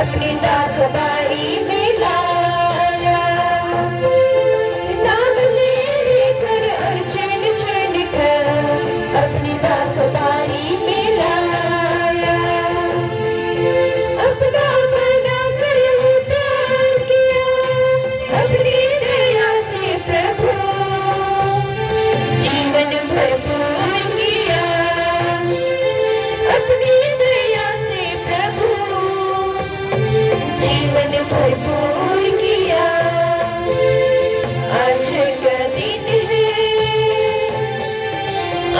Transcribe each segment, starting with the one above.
अपनी दाग बारी में लाया, नाम ले लेकर अर्चन चुन कर अपनी दाग बारी में लाया। अपना बना कर प्यार किया, अपनी दया से प्रभु जीवन भरपूर किया। अपनी दया से प्रभु जीवन भरपूर किया। आज का दिन है,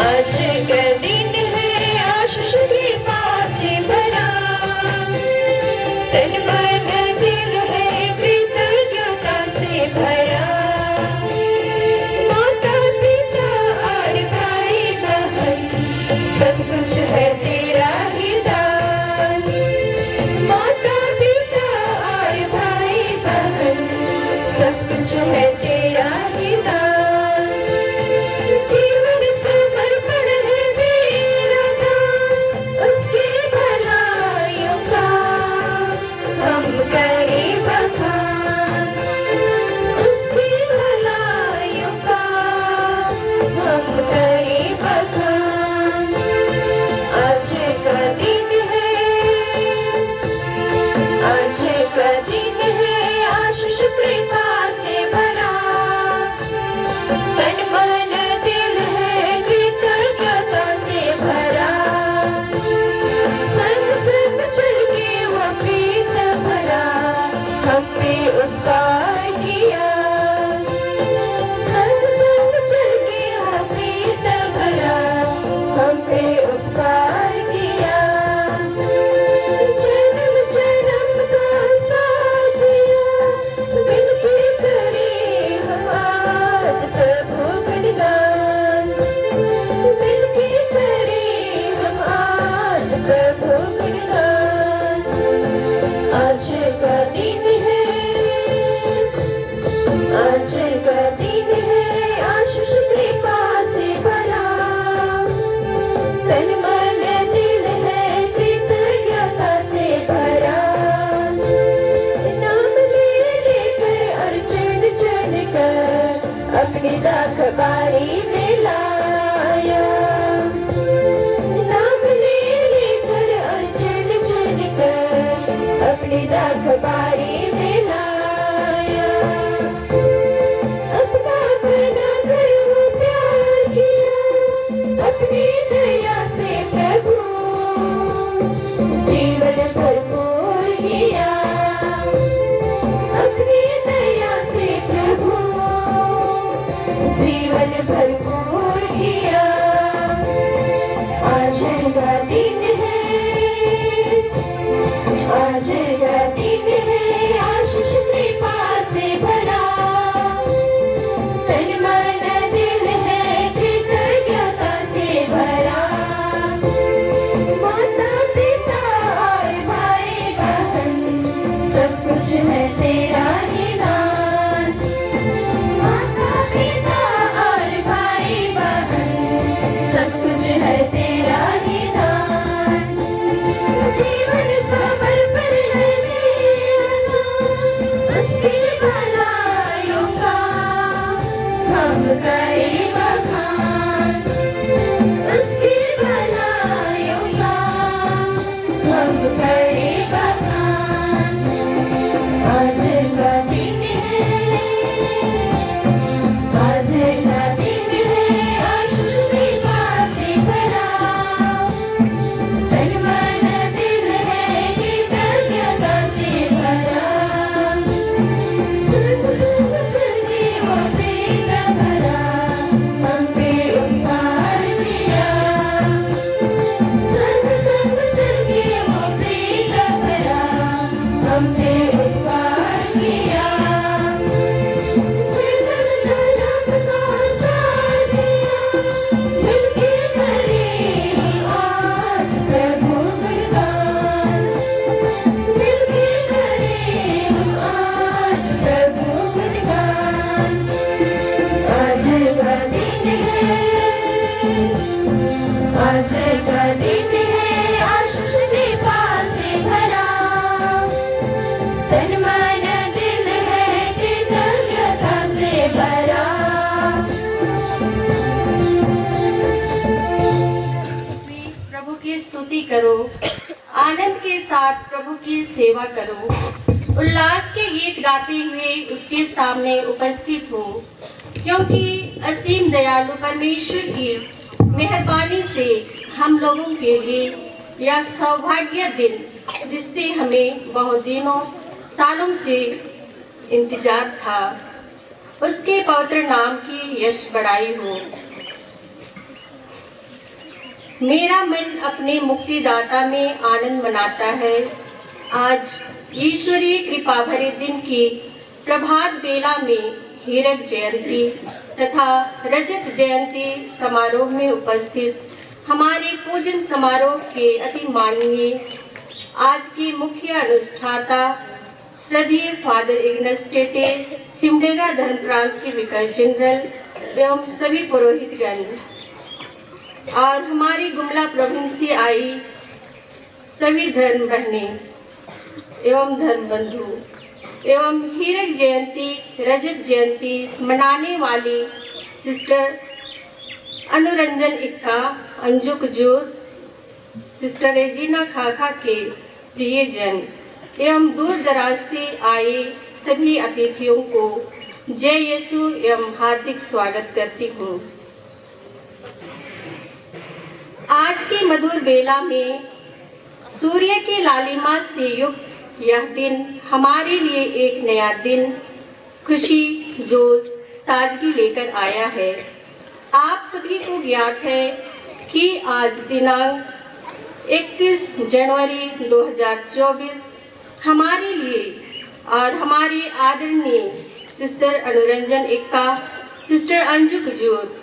आज का दिन है आशीष कृपा से भरा। तन मन दिल है कृतज्ञता से भरा। माता पिता और भाई बहन सब कुछ है तेरा ही दान। माता पिता और भाई बहन सब कुछ है तेरा ही दान। जीवन समर्पण है मेरा दान, उसकी भलाइयों का हम करें बखान। उसकी भलाइयों का हम करें बखान। आज का दिन है, आज का दिन है आशीष कृपा से भरा। तन मन दिल है कृतज्ञता से भरा। संग संग चल के वो प्रीत भरा, हम पे उपकार किया। संग संग चल के वो प्रीत भरा, हम पे उपकार किया। जन्म जन्म का साथ दिया, मिलके करें हम आज प्रभु गुणगान। मिलके करें हम आज प्रभु गुणगान। आज का दिन है, आज का दिन है आशीष कृपा से भरा। तन मन दिल है कृतज्ञता से भरा। नाम ले लेकर अर्चन चुन कर अपनी दाग बारी में लाया। नाम ले लेकर अर्चन चुन कर अपनी दाग बारी में लाया। अपना बना कर वो प्यार किया, अपनी दया से प्रभु जीवन भरपूर किया। अपनी दया से प्रभु जीवन भरपूर किया। आज का दिन है, आज का दिन है आशीष कृपा से भरा। तन मन दिल है कृतज्ञता से भरा। माता पिता और भाई बहन सब कुछ है तेरा ही दान। माता पिता और भाई बहन सब कुछ है तेरा ही दान। जीवन समर्पण है स्तुति करो, आनंद के साथ प्रभु की सेवा करो, उल्लास के गीत गाते हुए उसके सामने उपस्थित हो, क्योंकि असीम दयालु परमेश्वर की मेहरबानी से हम लोगों के लिए यह सौभाग्य दिन, जिससे हमें बहुत दिनों सालों से इंतजार था, उसके पवित्र नाम की यश बढ़ाई हो। मेरा मन अपने मुक्तिदाता में आनंद मनाता है। आज ईश्वरीय कृपा भरे दिन की प्रभात बेला में हीरक जयंती तथा रजत जयंती समारोह में उपस्थित हमारे पूजन समारोह के अति माननीय आज के मुख्य अनुष्ठाता श्रद्धेय फादर इग्नस टेटे, सिमडेगा धर्म प्रांत के विकार जनरल एवं सभी पुरोहितगण और हमारी गुमला प्रोविंस से आई सभी धर्म बहनें एवं धर्म बंधु एवं हीरक जयंती रजत जयंती मनाने वाली सिस्टर अनुरंजन इक्का, अंजू कुजूर, सिस्टर रेजिना खाखा के प्रियजन एवं दूर दराज से आए सभी अतिथियों को जय यीशु एवं हार्दिक स्वागत करती हूँ। आज के मधुर बेला में सूर्य की लालिमा से युक्त यह दिन हमारे लिए एक नया दिन, खुशी, जोश, ताजगी लेकर आया है। आप सभी को ज्ञात है कि आज दिनांक 31 जनवरी 2024 हमारे लिए और हमारे आदरणीय सिस्टर अनुरंजन इक्का, sister Anju Kujur,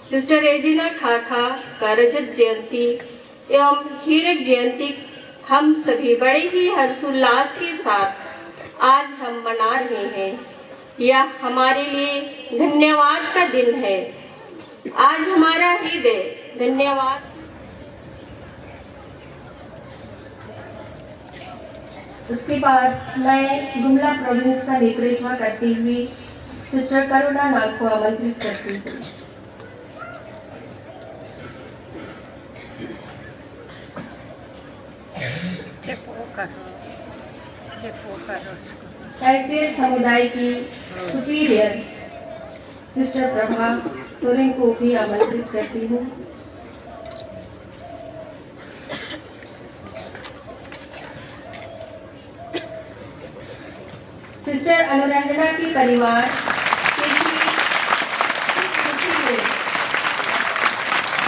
sister Regina खाखा का रजत जयंती एवं हीरक जयंती हम सभी बड़े ही हर्षोल्लास के साथ आज हम मना रहे हैं। यह हमारे लिए धन्यवाद का दिन है। आज हमारा हृदय धन्यवाद। उसके बाद मैं गुमला प्रोविंस का नेतृत्व करती हुई सिस्टर करुणा नाग को आमंत्रित करती हूँ। ऐसे समुदाय की सुपीरियर सिस्टर प्रभा सोरेन को भी आमंत्रित करती हूँ। सिस्टर अनुरंजना की परिवार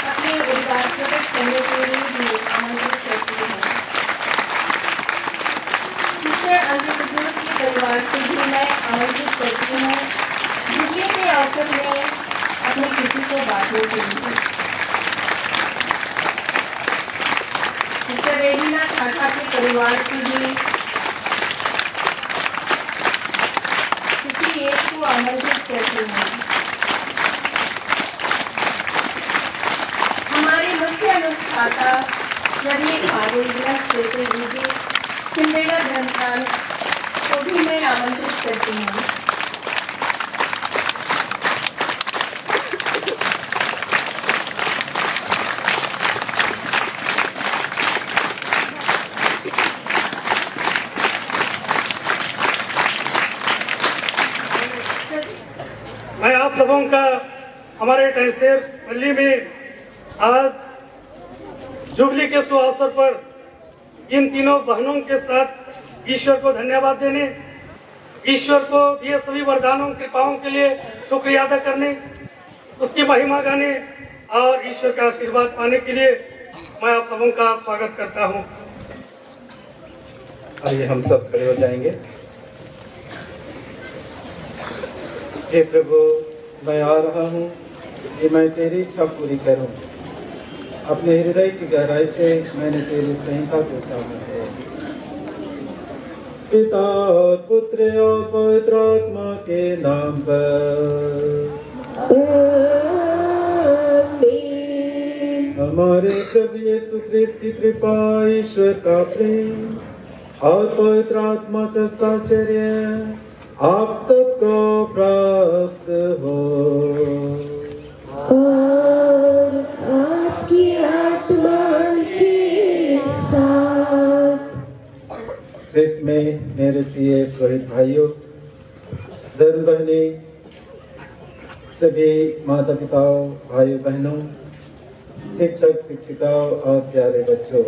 अपने उद्गार प्रकट करने के लिए भी आमंत्रित करती हूँ। सिस्टर अंजू की परिवार से भी मैं आमंत्रित करती हूँ जुबली के अवसर में अपनी खुशी को बांटने के लिए। सिस्टर रेजिना खाखा के परिवार से भी को आमंत्रित करती हूँ। हमारे मुख्य अनुष्ठाता श्रद्धेय फादर इग्नस टेटे जी, सिमडेगा धर्म प्रांत को भी मैं आमंत्रित करती हूँ। मैं आप सबों का हमारे टैंसेर पल्ली में आज जुबली के शुभ अवसर पर इन तीनों बहनों के साथ ईश्वर को धन्यवाद देने, ईश्वर को दिए सभी वरदानों कृपाओं के लिए शुक्रिया अदा करने, उसकी महिमा गाने और ईश्वर का आशीर्वाद पाने के लिए मैं आप सबों का स्वागत करता हूँ। आइए हम सब खड़े हो जाएंगे। हे प्रभु, मैं आ रहा हूँ कि मैं तेरी इच्छा पूरी करूँ। अपने हृदय की गहराई से मैंने तेरी संहिता को चाहा है। पिता और पुत्र और पवित्र आत्मा के नाम पर हमारे प्रभु यीशु ख्रिस्त की कृपा, ईश्वर का प्रेम और पवित्र आत्मा का साहचर्य आप सबको प्राप्त हो और आपकी आत्मा की सभी माता पिताओं, भाई बहनों, शिक्षक शिक्षिकाओं और प्यारे बच्चों,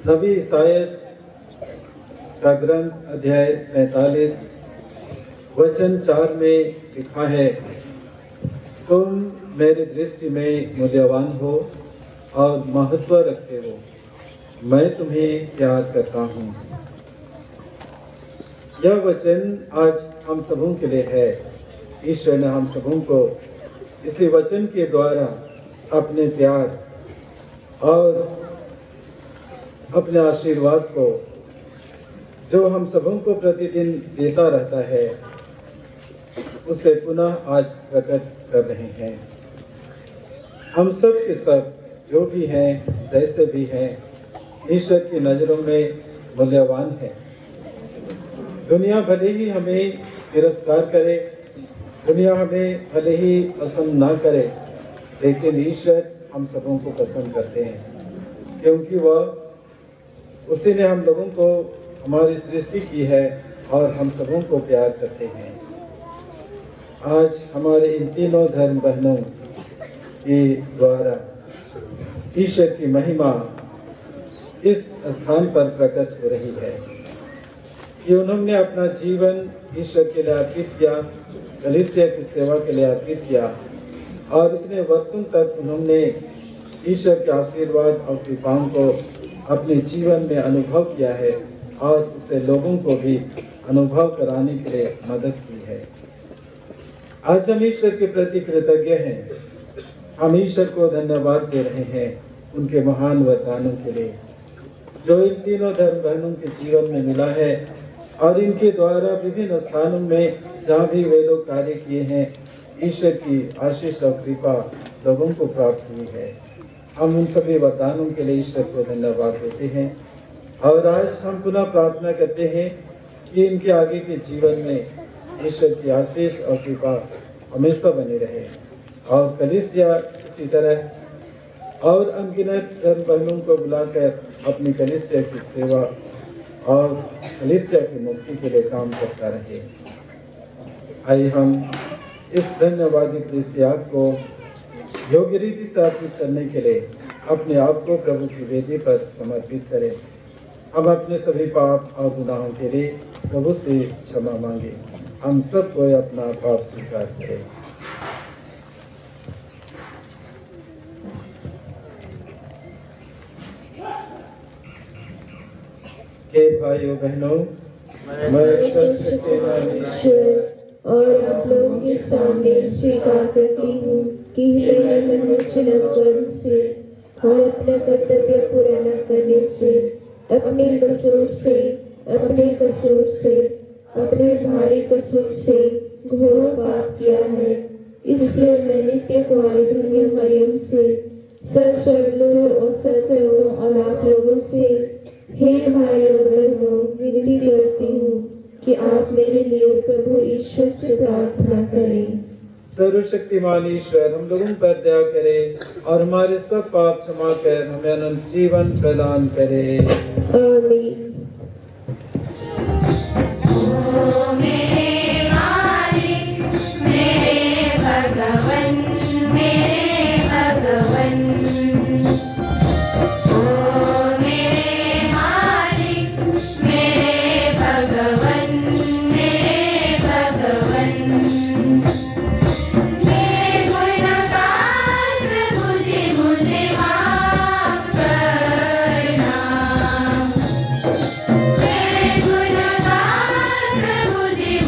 नबी ईसायास का ग्रंथ अध्याय 45 वचन 4 में लिखा है, तुम मेरी दृष्टि में मूल्यवान हो और महत्व रखते हो, मैं तुम्हें प्यार करता हूँ। यह वचन आज हम सबों के लिए है। ईश्वर ने हम सबों को इसी वचन के द्वारा अपने प्यार और अपने आशीर्वाद को, जो हम सबों को प्रतिदिन देता रहता है, उसे पुनः आज प्रकट कर रहे हैं। हम सब के सब जो भी हैं, जैसे भी हैं, ईश्वर की नज़रों में मूल्यवान है। दुनिया भले ही हमें तिरस्कार करे, दुनिया हमें भले ही पसंद ना करे, लेकिन ईश्वर हम सबों को पसंद करते हैं, क्योंकि वह उसी ने हम लोगों को हमारी सृष्टि की है और हम सबों को प्यार करते हैं। आज हमारे इन तीनों धर्म बहनों के द्वारा ईश्वर की महिमा इस स्थान पर प्रकट हो रही है कि उन्होंने अपना जीवन ईश्वर के लिए अर्पित किया, कलीसिया की सेवा के लिए अर्पित किया और इतने वर्षों तक उन्होंने ईश्वर के आशीर्वाद और कृपाओं को अपने जीवन में अनुभव किया है और उसे लोगों को भी अनुभव कराने के लिए मदद की है। आज हम ईश्वर के प्रति कृतज्ञ हैं। हम ईश्वर को धन्यवाद दे रहे हैं उनके महान वरदानों के लिए, जो इन तीनों धर्म बहनों के जीवन में मिला है और इनके द्वारा विभिन्न स्थानों में जहाँ भी वे लोग कार्य किए हैं, ईश्वर की आशीष और कृपा लोगों को प्राप्त हुई है। हम उन सभी वरदानों के लिए ईश्वर को धन्यवाद देते हैं और आज हम पुनः प्रार्थना करते हैं कि इनके आगे के जीवन में ईश्वर की आशीष और कृपा हमेशा बनी रहे और कलीसिया इसी तरह और अनगिनत धर्म बहनों को बुलाकर अपनी कलीसिया की सेवा और कलीसिया की मुक्ति के लिए काम करता रहे। आइए हम इस धन्यवादी क्रिस्तियाग को योग्य रीति से अर्पित करने के लिए अपने आप को प्रभु की वेदी पर समर्पित करें। हम अपने सभी पाप और गुनाहों के लिए प्रभु से क्षमा मांगे। हम सब को अपना पाप स्वीकार करें। हे भाइयों बहनों, मैं सर्वशक्तिमान ईश्वर और आप लोगों के सामने स्वीकार करती हूँ कि हृदय मन वचन कर्म से और अपना कर्तव्य पूरा न करने से, अपने कसूर से, अपने भारी कसूर से घोर पाप किया है। इसलिए मैं नित्य कुंवारी धन्य मरियम से, सब स्वर्गदूतों और सत्संगों और आप लोगों से, हे भाई और बहनों, विनती करती हूँ कि आप मेरे लिए प्रभु ईश्वर से प्रार्थना करें। सर्वशक्तिमान ईश्वर हम लोगों पर दया करे और हमारे सब पाप क्षमा कर हमें अनंत जीवन प्रदान करे। आमीन। मुझे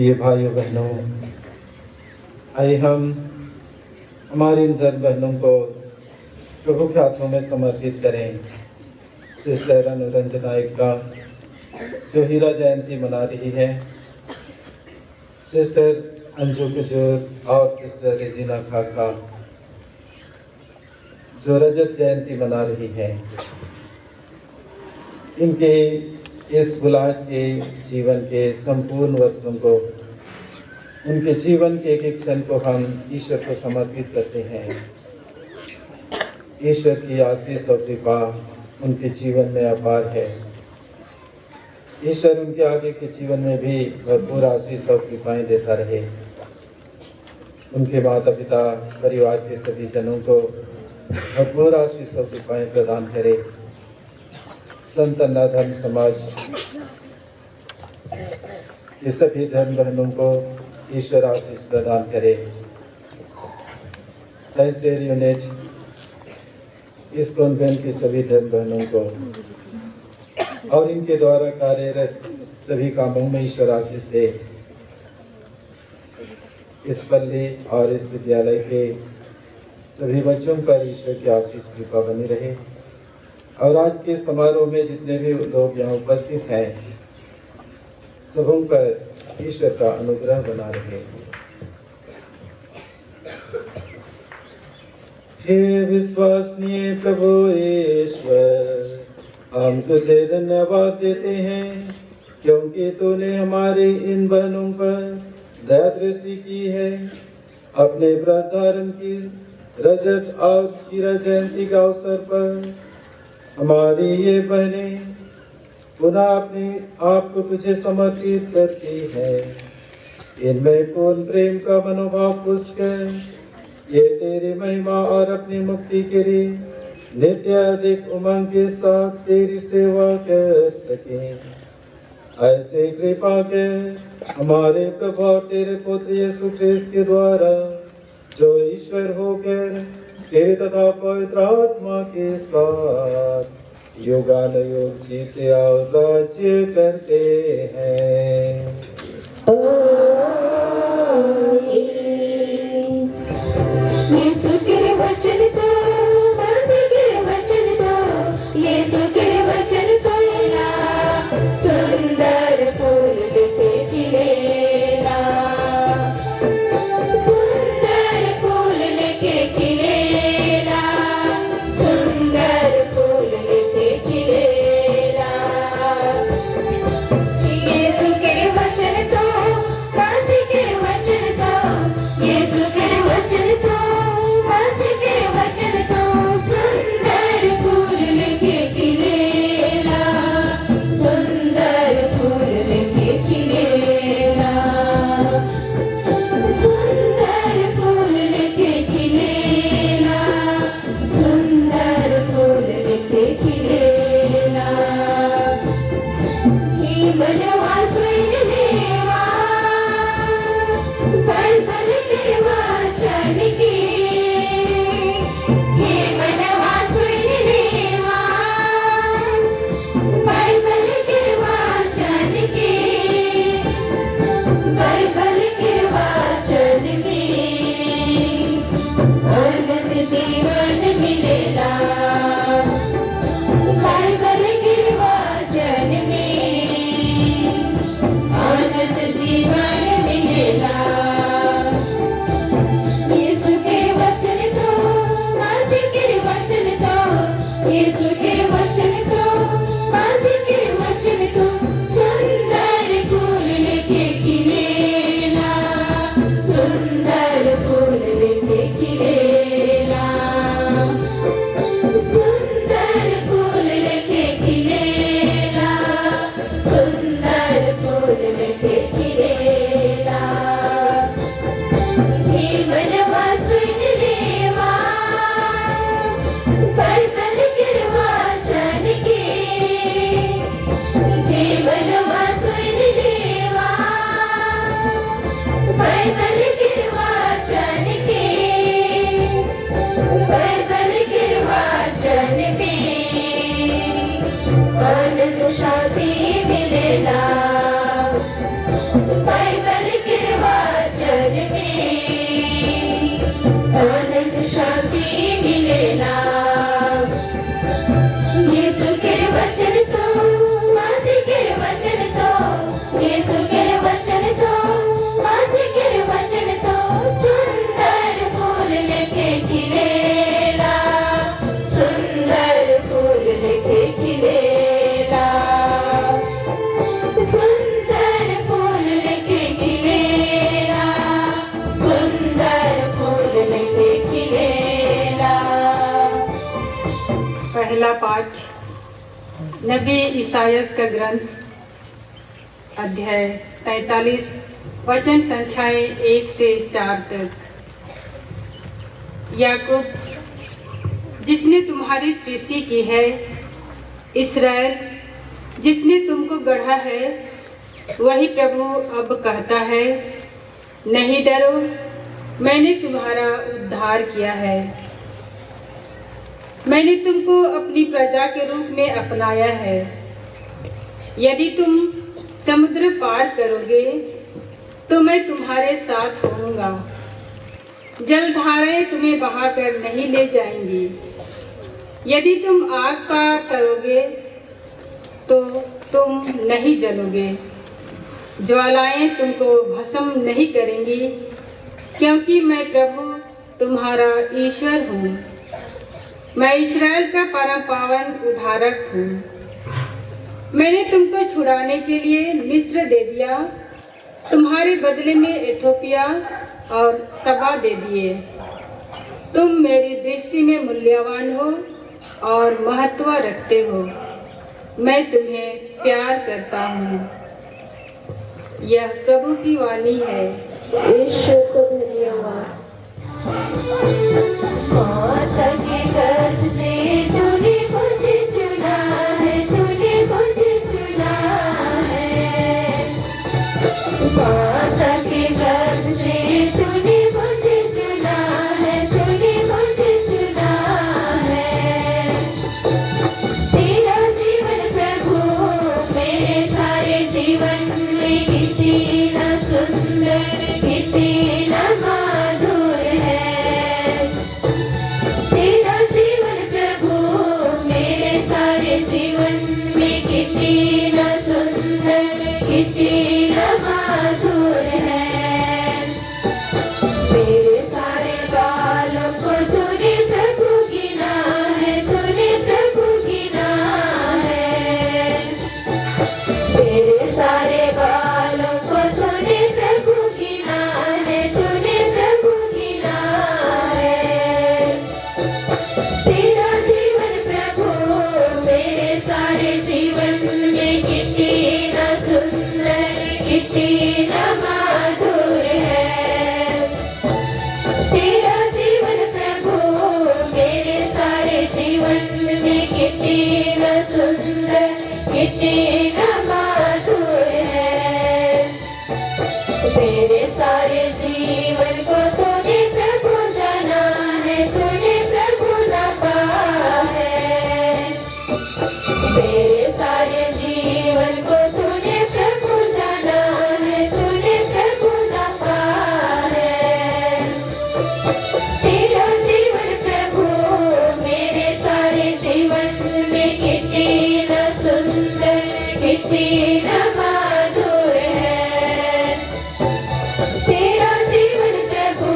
प्रिय भाइयों बहनों, आइए हम हमारी इन धर्म बहनों को प्रभु के हाथों में समर्पित करें। सिस्टर अनुरंजना का जो हीरा जयंती मना रही है, सिस्टर अंजू कुजूर और सिस्टर रेजिना खाका जो रजत जयंती मना रही है, इनके इस बुलाहट के जीवन के संपूर्ण वर्षों को, उनके जीवन के एक एक क्षण को हम ईश्वर को समर्पित करते हैं। ईश्वर की आशीष और कृपा उनके जीवन में अपार है। ईश्वर उनके आगे के जीवन में भी भरपूर आशीष और कृपाएं देता रहे। उनके माता पिता परिवार के सभी जनों को भरपूर आशीष और कृपाएं प्रदान करे। संत धर्म समाज के सभी धर्म बहनों को ईश्वर आशीष प्रदान करे। तहसील यूनिट इस कॉन्वेंट की सभी धर्म बहनों को और इनके द्वारा कार्यरत सभी कामों में ईश्वर आशीष दे। इस पल्ली और इस विद्यालय के सभी बच्चों पर ईश्वर की आशीष कृपा बनी रहे और आज के समारोह में जितने भी लोग यहाँ उपस्थित हैं, सबों पर ईश्वर का अनुग्रह बना रहे। हे विश्वसनीय प्रभु ईश्वर, हम तुझे धन्यवाद देते हैं क्योंकि तूने हमारे इन बहनों पर दया दृष्टि की है। अपने व्रत धारण की रजत और हीरा जयंती के अवसर पर हमारी ये बहनें पुनः अपने आप को तुझे समर्पित करती है। इनमें पूर्ण प्रेम का मनोभाव पुष्ट कर ये तेरी महिमा और अपनी मुक्ति के लिए नित्य अधिक उमंग के साथ तेरी सेवा कर सके। ऐसे कृपा के हमारे प्रभु तेरे पुत्र यीशु ख्रिस्त के द्वारा जो ईश्वर होकर तेरे तथा पवित्र आत्मा के साथ युगानुयुग जीते और राज्य करते हैं। यीशु के वचन तो, मसीह के वचन तो, यीशु के वचन तो सुंदर फूल दिखे खिलेला, सुंदर फूल लेके खिलेला, सुंदर फूल लेके खिलेला। यीशु के वचन तो, मसीह के वचन तो, यीशु के वचन तो, मसीह के वचन तो सुंदर फूल लेके खिलेला, सुंदर फूल लेके खिलेला, सुंदर फूल लेके खिलेला, सुंदर फूल लेके खिलेला। हे मनवा सुन लेवा, पल पल के वचन के, हे मनवा सुन लेवा, पल पल के वचन के, पल पल के वचन में अनंत जीवन मिलेला। पल पल के वचन में अनंत जीवन मिलेला। यीशु के वचन तो, मसीह के वचन तो, यीशु के वचन तो, मसीह के वचन तो सुंदर फूल लेके खिलेला, सुंदर फूल लेके खिलेला, सुंदर फूल लेके खिलेला, सुंदर फूल लेके खिलेला। हे मनवा सुन लेवा, पल पल के वचन के, हे मनवा सुन लेवा, पल पल के वचन के, पल पल के वचन में अनंत शांति मिलेला। पल पल पहला पाठ नबी ईसायास का ग्रंथ अध्याय 43 वचन संख्याएं 1 से 4 तक। याकूब, जिसने तुम्हारी सृष्टि की है, इस्राएल, जिसने तुमको गढ़ा है, वही प्रभु अब कहता है, नहीं डरो, मैंने तुम्हारा उद्धार किया है। मैंने तुमको अपनी प्रजा के रूप में अपनाया है। यदि तुम समुद्र पार करोगे तो मैं तुम्हारे साथ होऊंगा। जलधाराएं तुम्हें बहाकर नहीं ले जाएंगी। यदि तुम आग पार करोगे तो तुम नहीं जलोगे। ज्वालाएं तुमको भस्म नहीं करेंगी, क्योंकि मैं प्रभु तुम्हारा ईश्वर हूँ। मैं इस्राएल का परम पावन उद्धारक हूँ। मैंने तुमको छुड़ाने के लिए मिस्र दे दिया, तुम्हारे बदले में इथोपिया और सबा दे दिए। तुम मेरी दृष्टि में मूल्यवान हो और महत्व रखते हो। मैं तुम्हें प्यार करता हूँ। यह प्रभु की वाणी है। ईश्वर को धन्यवाद। माता के गर्भ से तूने मुझे चुना है, तूने मुझे चुना है। माता के गर्भ से तूने मुझे चुना है, तूने मुझे चुना है। तेरा जीवन प्रभु मेरे सारे जीवन में किसी न सुंदर, किसी न माधुर है। तेरा जीवन प्रभु मेरे सारे जीवन में किसी न सुंदर, किसी न माधुर है। मेरे सारे बालों को तूने प्रभु गिना है, तूने प्रभु गिना है। मेरे सारे बालों को तूने प्रभु गिना है, तूने प्रभु गिना है। तेरा जीवन प्रभु मेरे सारे जीवन में किसी न सुंदर, किसी न माधुर है। तेरा जीवन प्रभु मेरे सारे जीवन में किसी न सुंदर, किसी न माधुर है। मेरे सारे जीवन को तूने प्रभु जाना है, तूने प्रभु नापा है। मेरे सारे जीवन को तूने प्रभु जाना है, तूने प्रभु नापा है। तेरा जीवन प्रभु मेरे सारे जीवन में किसी न सुंदर, किसी न माधुर है। तेरा जीवन प्रभु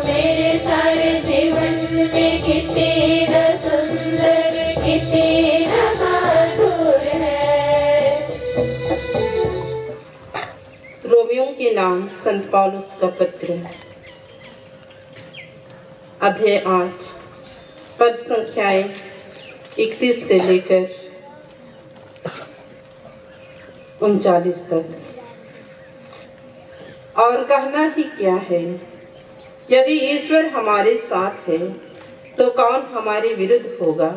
मेरे सारे जीवन में किसी न सुंदर, किसी न माधुर है। रोमियों के नाम संत पौलुस का पत्र, अध्याय 8, पद संख्याएं 31 से लेकर 39 तक। और कहना ही क्या है, यदि ईश्वर हमारे साथ है तो कौन हमारे विरुद्ध होगा।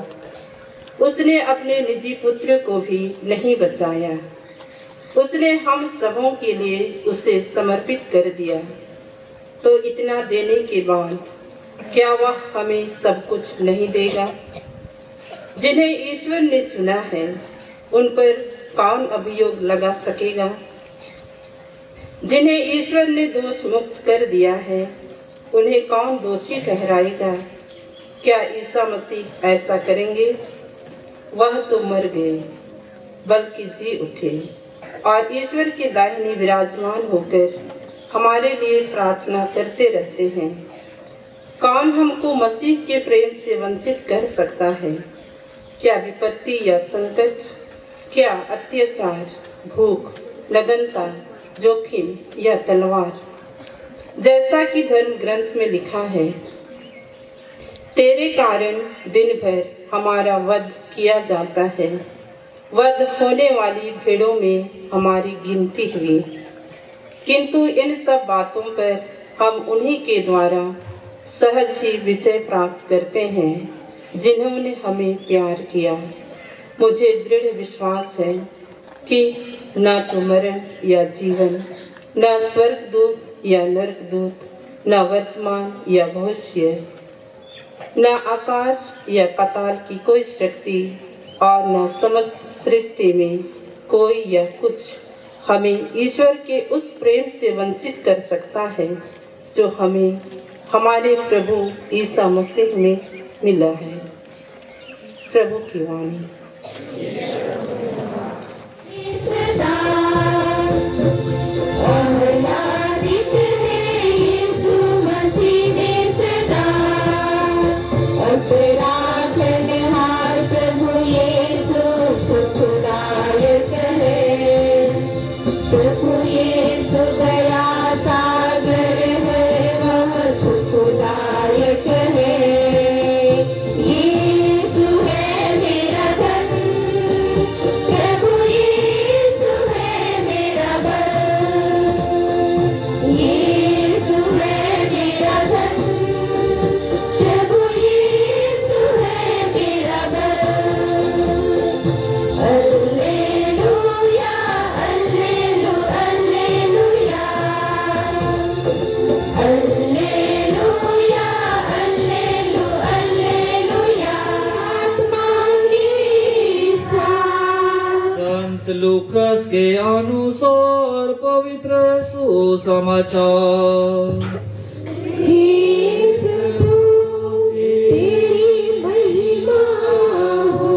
उसने अपने निजी पुत्र को भी नहीं बचाया, उसने हम सबों के लिए उसे समर्पित कर दिया। तो इतना देने के बाद क्या वह हमें सब कुछ नहीं देगा। जिन्हें ईश्वर ने चुना है उन पर कौन अभियोग लगा सकेगा। जिन्हें ईश्वर ने दोष मुक्त कर दिया है उन्हें कौन दोषी ठहराएगा। क्या ईसा मसीह ऐसा करेंगे। वह तो मर गए बल्कि जी उठे और ईश्वर के दाहिने विराजमान होकर हमारे लिए प्रार्थना करते रहते हैं। कौन हमको मसीह के प्रेम से वंचित कर सकता है। क्या विपत्ति या संकट, क्या अत्याचार, भूख, नग्नता, जोखिम या तलवार। जैसा कि धर्म ग्रंथ में लिखा है, तेरे कारण दिन भर हमारा वध किया जाता है। वध होने वाली भेड़ों में हमारी गिनती हुई, किंतु इन सब बातों पर हम उन्हीं के द्वारा सहज ही विजय प्राप्त करते हैं जिन्होंने हमें प्यार किया। मुझे दृढ़ विश्वास है कि न तो मरण या जीवन, न स्वर्गदूत या नरकदूत, न वर्तमान या भविष्य, न आकाश या पाताल की कोई शक्ति और न समस्त सृष्टि में कोई या कुछ हमें ईश्वर के उस प्रेम से वंचित कर सकता है जो हमें हमारे प्रभु ईसा मसीह में मिला है। प्रभु की वाणी। लूकास के अनुसार पवित्र सुसमाचार। हे प्रभु, तेरी महिमा हो।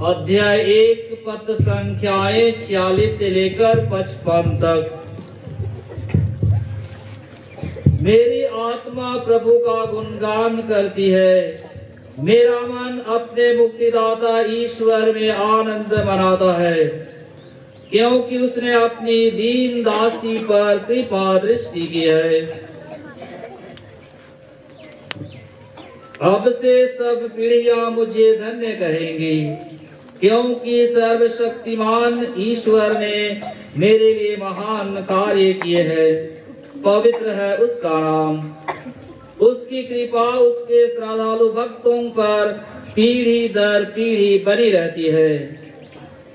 अध्याय 1 पद संख्याएं 46 से लेकर 55 तक। मेरी आत्मा प्रभु का गुणगान करती है, मेरा मन अपने मुक्तिदाता ईश्वर में आनंद मनाता है, क्योंकि उसने अपनी दीन दासी पर कृपा दृष्टि की है। अब से सब पीढ़ियां मुझे धन्य कहेंगी, क्योंकि सर्वशक्तिमान ईश्वर ने मेरे लिए महान कार्य किए हैं। पवित्र है उसका नाम, उसकी कृपा उसके श्रद्धालु भक्तों पर पीढ़ी दर पीढ़ी बनी रहती है।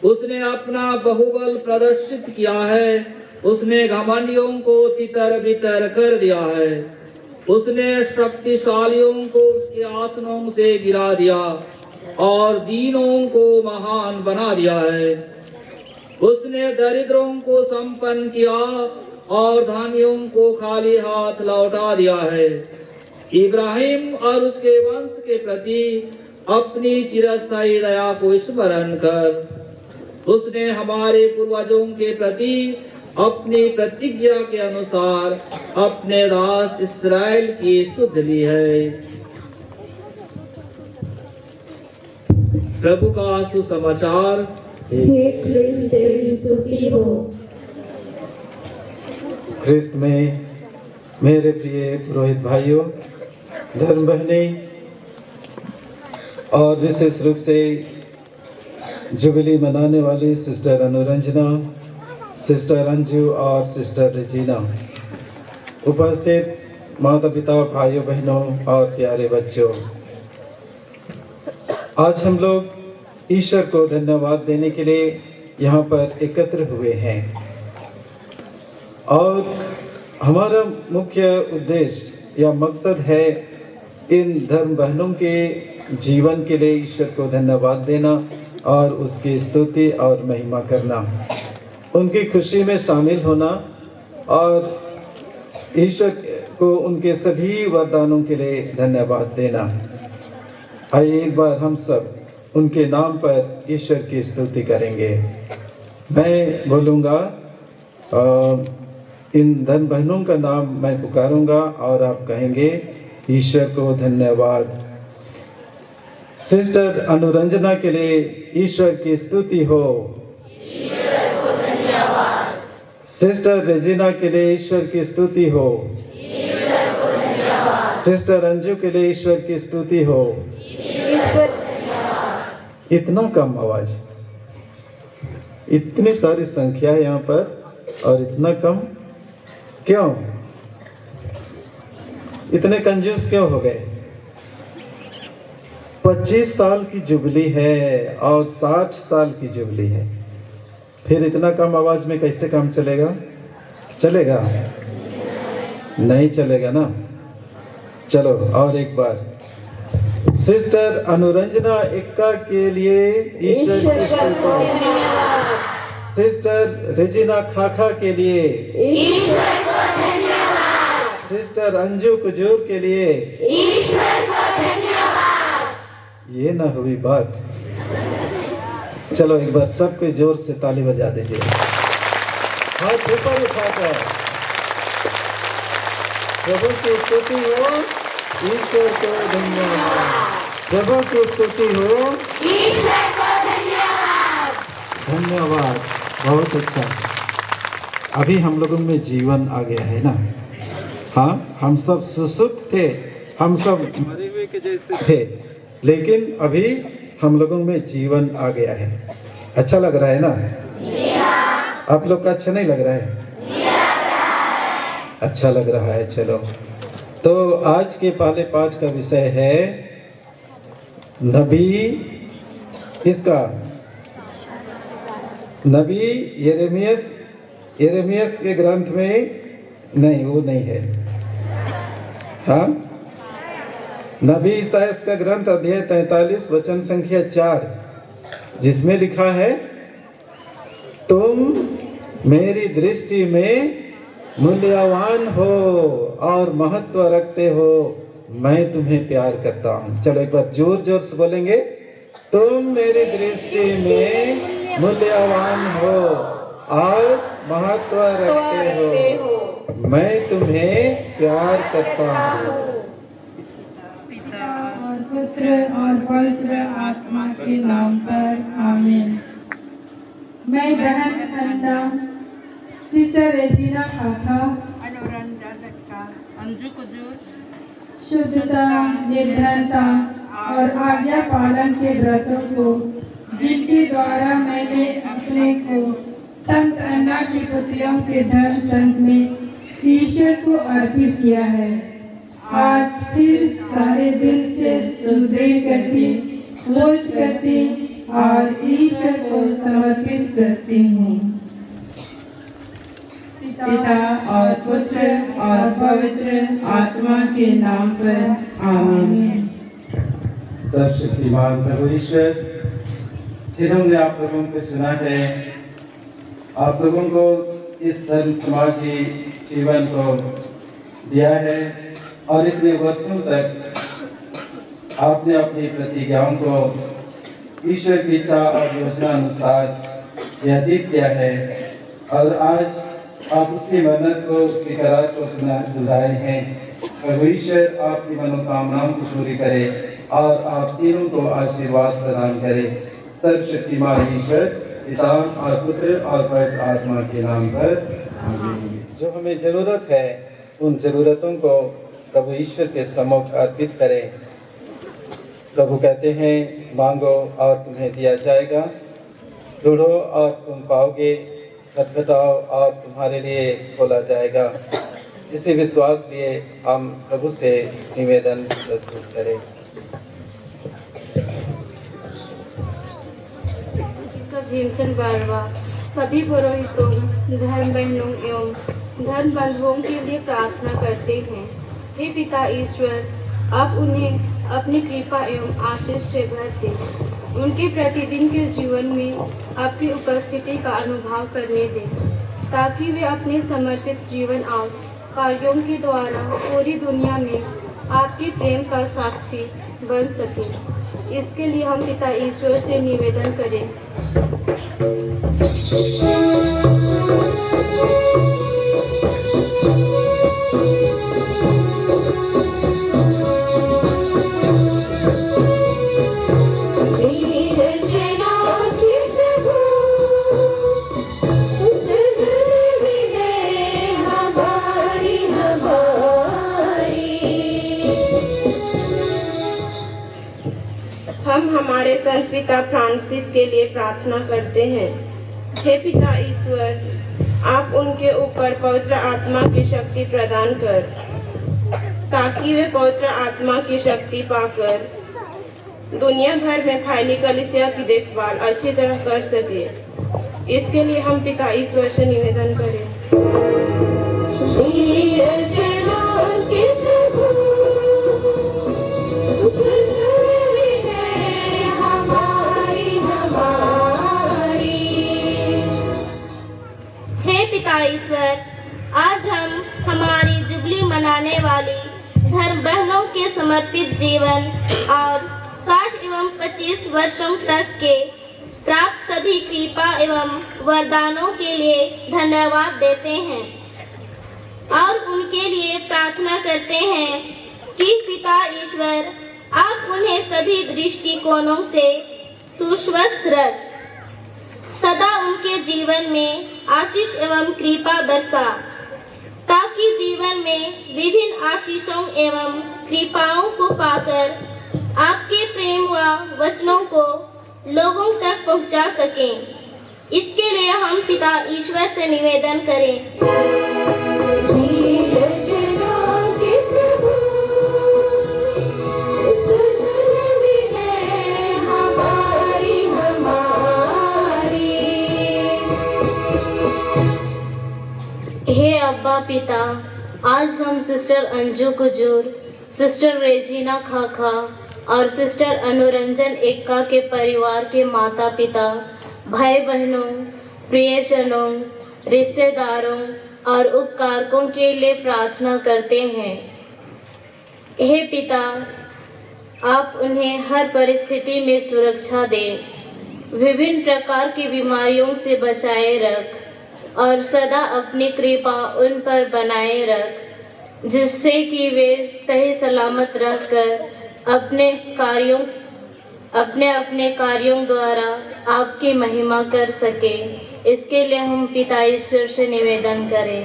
उसने अपना बहुबल प्रदर्शित किया है, उसने घमंडियों को तितर बितर कर दिया है। उसने शक्तिशालियों को उसके आसनों से गिरा दिया और दीनों को महान बना दिया है। उसने दरिद्रों को संपन्न किया और धनियों को खाली हाथ लौटा दिया है। इब्राहिम और उसके वंश के प्रति अपनी चिरस्थायी दया को स्मरण कर उसने हमारे पूर्वजों के प्रति अपनी प्रतिज्ञा के अनुसार अपने दास इस्राएल की सुध ली है। प्रभु का सुसमाचार। हे क्रिस्त, तेरी स्तुति हो। ख्रिस्त में मेरे प्रिय पुरोहित भाइयों, धर्म बहनें और विशेष रूप से जुबिली मनाने वाली सिस्टर अनुरंजना, सिस्टर अंजू और सिस्टर रेजिना, उपस्थित माता पिता, भाइयों बहनों और प्यारे बच्चों, आज हम लोग ईश्वर को धन्यवाद देने के लिए यहाँ पर एकत्र हुए हैं और हमारा मुख्य उद्देश्य या मकसद है इन धर्म बहनों के जीवन के लिए ईश्वर को धन्यवाद देना और उसकी स्तुति और महिमा करना, उनकी खुशी में शामिल होना और ईश्वर को उनके सभी वरदानों के लिए धन्यवाद देना। आइए एक बार हम सब उनके नाम पर ईश्वर की स्तुति करेंगे। मैं बोलूँगा, इन धन बहनों का नाम मैं पुकारूंगा और आप कहेंगे ईश्वर को धन्यवाद। सिस्टर अनुरंजना के लिए ईश्वर की स्तुति हो। ईश्वर को धन्यवाद। सिस्टर रेजिना के लिए ईश्वर की स्तुति हो। ईश्वर को धन्यवाद। सिस्टर अंजू के लिए ईश्वर की स्तुति हो। इतना कम आवाज, इतनी सारी संख्या है यहाँ पर और इतना कम क्यों? इतने कंजूस क्यों हो गए? 25 साल की जुबली है और 60 साल की जुबली है, फिर इतना कम आवाज में कैसे काम चलेगा? चलेगा? नहीं चलेगा ना। चलो और एक बार सिस्टर अनुरंजना इक्का के लिए ईश्वर की स्तुति। सिस्टर रेजिना खाखा के लिए ईश्वर को धन्यवाद। सिस्टर अंजू कुजूर के लिए ईश्वर को धन्यवाद। ये ना हुई बात। चलो एक बार सबको जोर से ताली बजा दीजिए, हाथ ऊपर उठाकर। प्रभु की स्तुति हो, ईश्वर को धन्यवाद। प्रभु की स्तुति हो, ईश्वर को धन्यवाद। धन्यवाद, बहुत अच्छा। अभी हम लोगों में जीवन आ गया है ना। हाँ, हम सब सुसुप्त थे, हम सब मरे हुए के जैसे थे, लेकिन अभी हम लोगों में जीवन आ गया है। अच्छा लग रहा है ना? आप लोग का अच्छा नहीं लग रहा है? अच्छा लग रहा है। चलो, तो आज के पहले पाठ का विषय है नबी, किसका? नबी यिर्मयाह के ग्रंथ में नहीं, वो नहीं है। हाँ, नबी ईसायाह का ग्रंथ अध्याय 43 वचन संख्या 4, जिसमें लिखा है, तुम मेरी दृष्टि में मूल्यवान हो और महत्व रखते हो, मैं तुम्हें प्यार करता हूँ। चलो एक बार जोर जोर से बोलेंगे, तुम मेरी दृष्टि में मूल्यवान हो और महत्व रखते हो, मैं तुम्हें प्यार करता हूँ। पिता और पुत्र और पवित्र आत्मा के नाम पर आमीन। मैं बहन खंडा सिस्टर रेजिना खाखा, अंजू कुजूर शुद्धता, निर्धनता और आज्ञा पालन के व्रतों को, जिनके द्वारा मैंने अपने को संत अन्ना की पुत्रियों के धर्म संघ में ईश्वर को अर्पित किया है, आज फिर सारे दिल से सुदृढ़ करती, घोष करती और ईश्वर को समर्पित करती हूँ। पिता और पुत्र और पवित्र आत्मा के नाम पर आमीन। सर्वशक्तिमान प्रभु ईश्वर, जिन्होंने आप लोगों को चुना है, आप लोगों को इस धर्म समाजी जीवन को दिया है और इतने वर्षों तक आपने अपनी प्रतिज्ञाओं को ईश्वर की इच्छा और योजना अनुसार व्यतीत किया है और आज आप उसकी मन्नत को, उसकी करार को दोहराए हैं। प्रभु ईश्वर आपकी मनोकामनाओं को पूरी करे और आप तीनों को आशीर्वाद प्रदान करे। सर्वशक्तिमान ईश्वर पिता और पुत्र और पवित्र आत्मा के नाम पर आमीन। जो हमें जरूरत है, उन जरूरतों को प्रभु ईश्वर के सम्मुख अर्पित करें। प्रभु कहते हैं, मांगो और तुम्हें दिया जाएगा, ढूंढो और तुम पाओगे, खटखटाओ और तुम्हारे लिए खोला जाएगा। इसी विश्वास लिए हम प्रभु से निवेदन प्रस्तुत करें। भीमसेन बारवा सभी पुरोहितों, धर्म बहनों एवं धर्म बंधुओं के लिए प्रार्थना करते हैं। हे पिता ईश्वर, आप उन्हें अपनी कृपा एवं आशीष से भर दें, उनके प्रतिदिन के जीवन में आपकी उपस्थिति का अनुभव करने दें, ताकि वे अपने समर्पित जीवन और कार्यों के द्वारा पूरी दुनिया में आपके प्रेम का साक्षी बन सकें। इसके लिए हम पिता ईश्वर से निवेदन करें। हमारी हम हमारे संत पिता फ्रांसिस के लिए प्रार्थना करते हैं। हे पिता ईश्वर, आप उनके ऊपर पवित्र आत्मा की शक्ति प्रदान कर, ताकि वे पवित्र आत्मा की शक्ति पाकर दुनिया भर में फैली कलीसिया की देखभाल अच्छी तरह कर सके। इसके लिए हम पिता ईश्वर से निवेदन करें। हे पिता ईश्वर, आज हम हमारी जुबली मनाने वाली धर्म बहनों के समर्पित जीवन और 60 एवं 25 वर्षों तक के प्राप्त सभी कृपा एवं वरदानों के लिए धन्यवाद देते हैं और उनके लिए प्रार्थना करते हैं कि पिता ईश्वर आप उन्हें सभी दृष्टिकोणों से सुस्वस्थ रख, सदा उनके जीवन में आशीष एवं कृपा बरसा, ताकि जीवन में विभिन्न आशीषों एवं कृपाओं को पाकर आपके प्रेम व वचनों को लोगों तक पहुंचा सकें। इसके लिए हम पिता ईश्वर से निवेदन करें। हे अब्बा पिता, आज हम sister Anju Kujur, sister Regina खाखा और सिस्टर अनुरंजन एक्का के परिवार के माता पिता, भाई बहनों, प्रियजनों, रिश्तेदारों और उपकारकों के लिए प्रार्थना करते हैं। हे पिता, आप उन्हें हर परिस्थिति में सुरक्षा दें, विभिन्न प्रकार की बीमारियों से बचाए रख और सदा अपनी कृपा उन पर बनाए रख, जिससे कि वे सही सलामत रहकर अपने कार्यों द्वारा आपकी महिमा कर सके। इसके लिए हम पिता ईश्वर से निवेदन करें।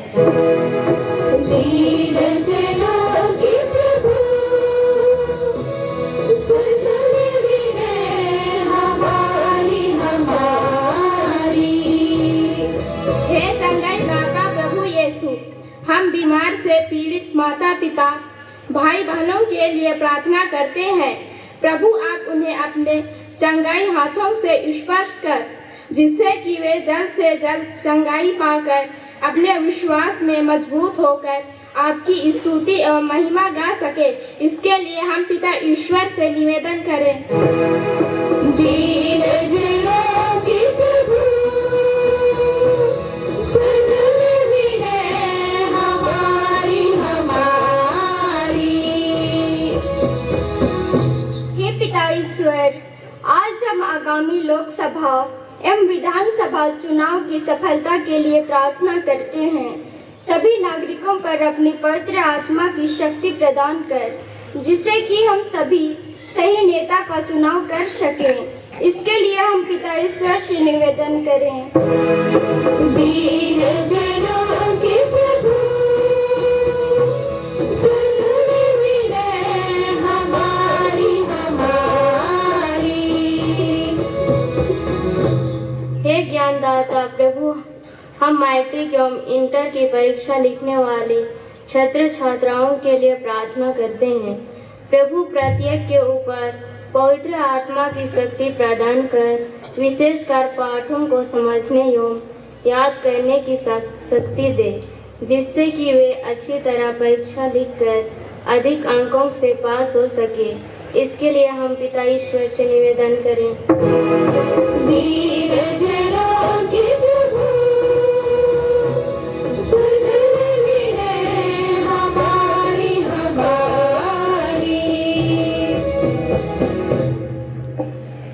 हे चंगाई दाता प्रभु यीशु, हम बीमार से पीड़ित माता पिता भाई बहनों के लिए प्रार्थना करते हैं। प्रभु आप उन्हें अपने चंगाई हाथों से स्पर्श कर, जिससे कि वे जल्द से जल्द चंगाई पाकर अपने विश्वास में मजबूत होकर आपकी स्तुति एवं महिमा गा सके। इसके लिए हम पिता ईश्वर से निवेदन करें। आज हम आगामी लोकसभा एवं विधानसभा चुनाव की सफलता के लिए प्रार्थना करते हैं। सभी नागरिकों पर अपनी पवित्र आत्मा की शक्ति प्रदान कर, जिससे कि हम सभी सही नेता का चुनाव कर सकें। इसके लिए हम पिता ईश्वर से निवेदन करें। हे ज्ञानदाता प्रभु, हम मैट्रिक एवं इंटर की परीक्षा लिखने वाले छात्र छात्राओं के लिए प्रार्थना करते हैं। प्रभु प्रत्येक के ऊपर पवित्र आत्मा की शक्ति प्रदान कर, विशेषकर पाठों को समझने एवं याद करने की शक्ति दे, जिससे कि वे अच्छी तरह परीक्षा लिखकर अधिक अंकों से पास हो सके। इसके लिए हम पिता ईश्वर से निवेदन करें।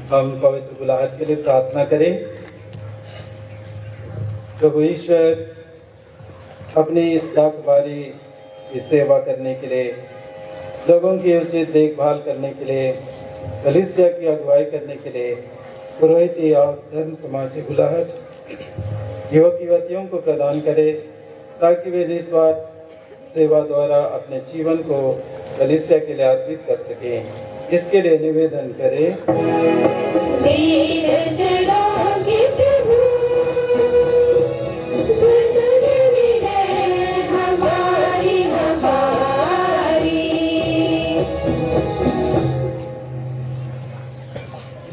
हम पवित्र बुलाहट के लिए प्रार्थना करें। प्रभु ईश्वर, अपनी इस डाकबारी की सेवा करने के लिए, लोगों की उचित देखभाल करने के लिए, कलीसिया की अगुवाई करने के लिए पुरोहिती और धर्म समाज की बुलाहट युवक युवतियों को प्रदान करे, ताकि वे निस्वार्थ सेवा द्वारा अपने जीवन को कलीसिया के लिए अर्पित कर सके। इसके लिए निवेदन करें।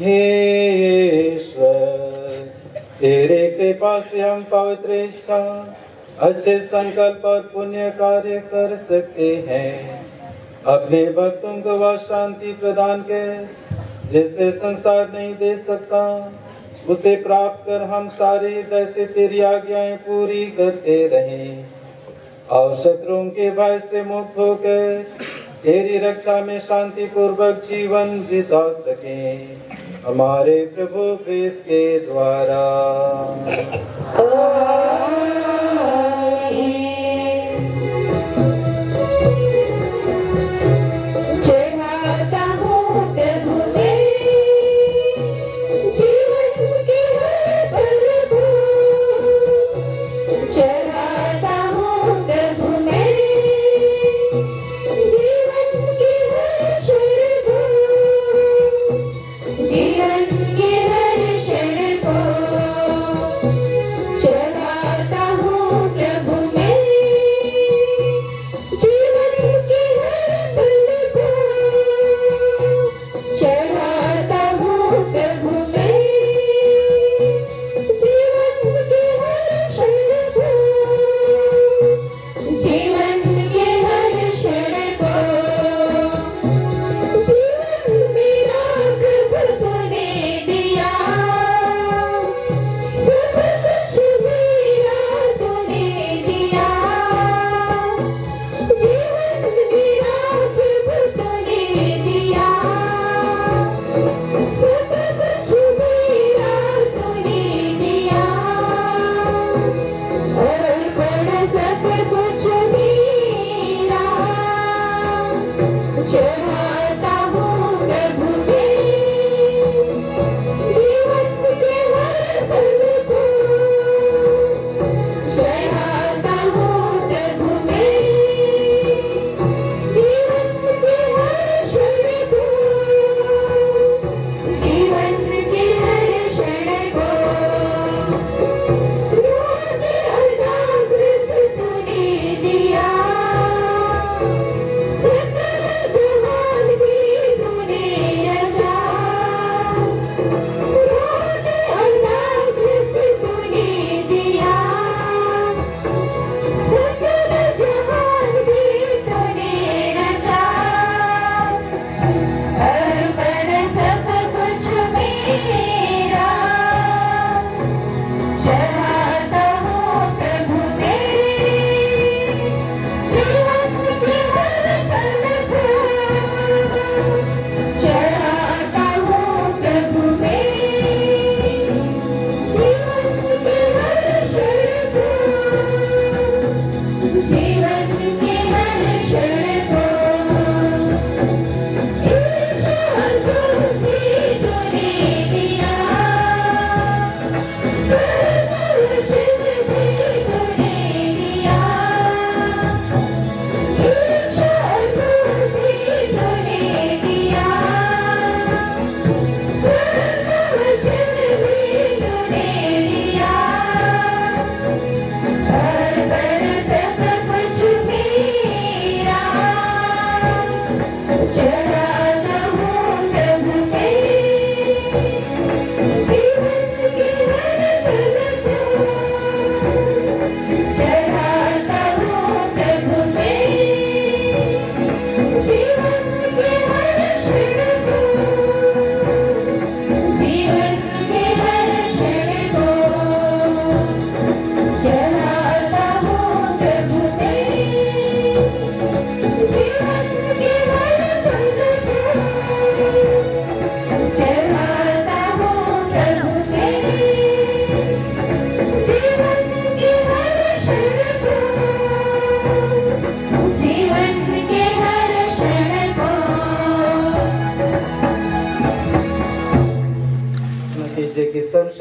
हे ईश्वर, तेरे कृपा से हम पवित्र इच्छा, अच्छे संकल्प और पुण्य कार्य कर सकते हैं। अपने भक्तों को वह शांति प्रदान कर जिसे संसार नहीं दे सकता, उसे प्राप्त कर हम सारे हृदय से तेरी आज्ञाएं पूरी करते रहें और शत्रुओं के भय से मुक्त होकर तेरी रक्षा में शांति पूर्वक जीवन बिता सकें, हमारे प्रभु क्रिस्त के द्वारा। सकल जहान भी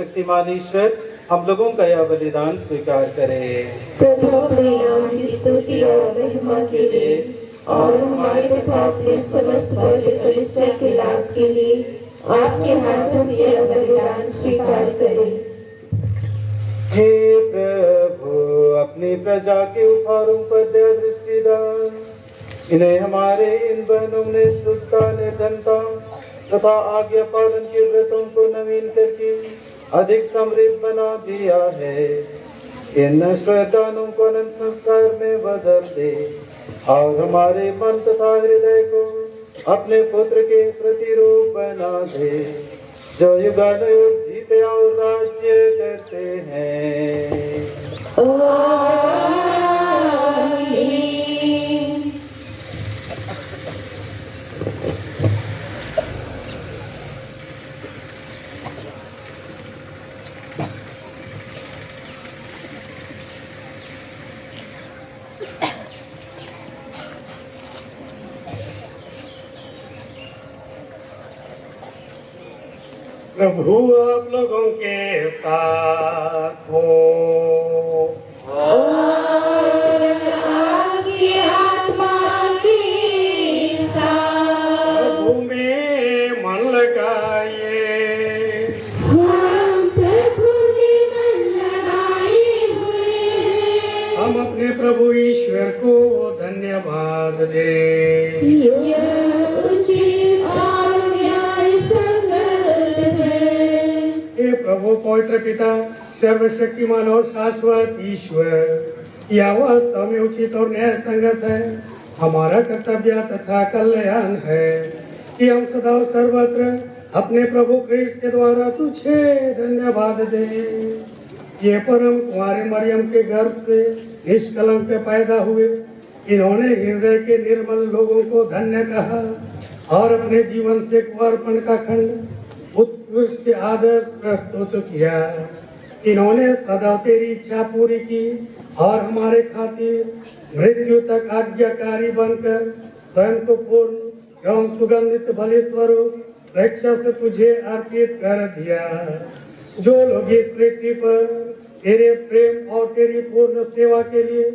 सर्वशक्तिमान ईश्वर हम लोगों का यह बलिदान स्वीकार करे। प्रभु अपने नाम की स्तुति और महिमा के लिए और हमारे तथा अपने समस्त पवित्र कलीसिया के लाभ के लिए आपके हाथों से यह बलिदान स्वीकार करें। हे प्रभु, अपनी प्रजा के उपहारों पर दया दृष्टि डाल। इन्हें हमारे इन बहनों ने शुद्धता, निर्धनता तथा आज्ञा पालन के व्रतों को नवीन करके अधिक समृद्ध बना दिया है। इन नश्वर दानों को अनंत संस्कार में बदल दे और हमारे मन तथा हृदय को अपने पुत्र के प्रतिरूप बना दे, जो युगानुयुग जीते और राज्य करते हैं। प्रभु आप लोगों के साथ हो। आपकी आत्मा के साथ प्रभु में मन लगाइए। हम प्रभु में मन लगाए हुए हैं। हम अपने प्रभु ईश्वर को धन्यवाद दें। यह उचित और न्याय संगत है। हे प्रभु पवित्र पिता, सर्वशक्तिमान और शाश्वत ईश्वर, यह वास्तव में उचित और न्याय संगत है। हमारा कर्तव्य तथा कल्याण है कि हम सदा और सर्वत्र अपने प्रभु क्रिस्त के द्वारा तुझे धन्यवाद दें। ये परम कुंवारी मरियम के गर्भ से निष्कलंक पैदा हुए, इन्होंने हृदय के निर्मल लोगों को धन्य कहा और अपने जीवन से कुंवारपन का खंड उत्कृष्ट आदर्श प्रस्तुत किया। इन्होंने सदा तेरी इच्छा पूरी की और हमारे खातिर मृत्यु तक आज्ञाकारी बनकर स्वयं को पूर्ण एवं सुगंधित बलि स्वरूप स्वेच्छा से तुझे अर्पित कर दिया। जो लोग इस पृथ्वी पर तेरे प्रेम और तेरी पूर्ण सेवा के लिए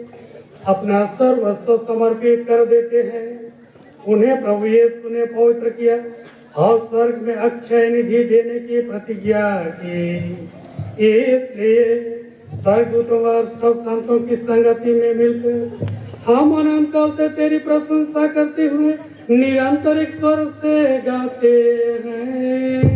अपना सर्वस्व समर्पित कर देते हैं, उन्हें प्रभु यीशु ने पवित्र किया और स्वर्ग में अक्षय निधि देने की प्रतिज्ञा की। इसलिए स्वर्गदूतों और सब संतों की संगति में मिलकर हम अनंत काल से तेरी प्रशंसा करते हुए निरंतर एक स्वर से गाते हैं।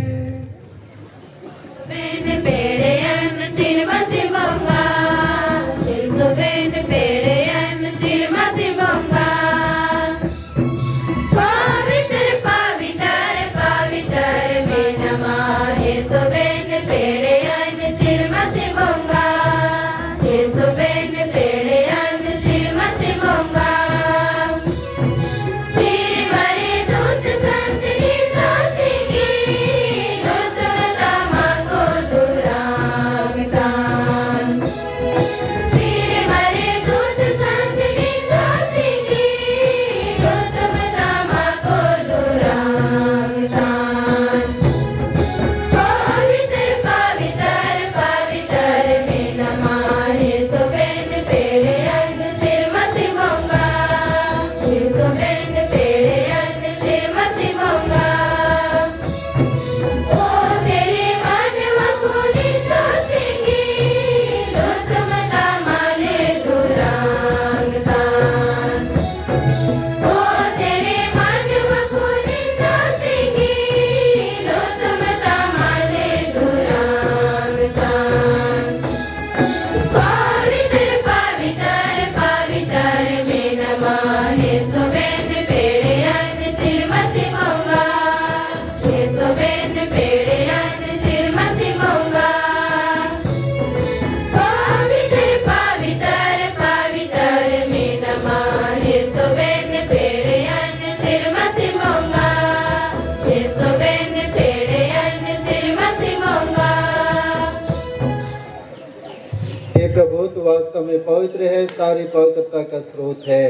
प्रभु तू वास्तव में पवित्र है, सारी पवित्रता का स्रोत है।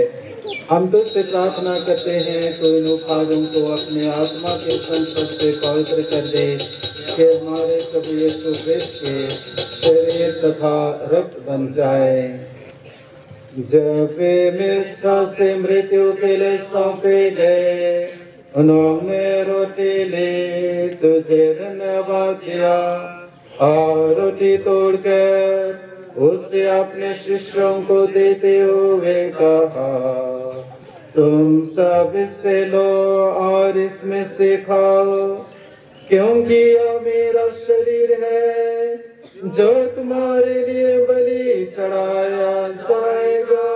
हम तुझसे प्रार्थना करते हैं तो इन उपहारों को अपने आत्मा के संस्पर्श से पवित्र कर दे कि हमारे प्रभु यीशु क्रिस्त के शरीर तथा रक्त बन जाए। जब वे मिर्चा से मृत्यु के लिए सौंपे गए, उन्होंने रोटी ली, तुझे धन्यवाद दिया और रोटी तोड़कर उसे अपने शिष्यों को देते हुए कहा, तुम सब इससे लो और इसमें से खाओ, क्योंकि यह मेरा शरीर है जो तुम्हारे लिए बलि चढ़ाया जाएगा।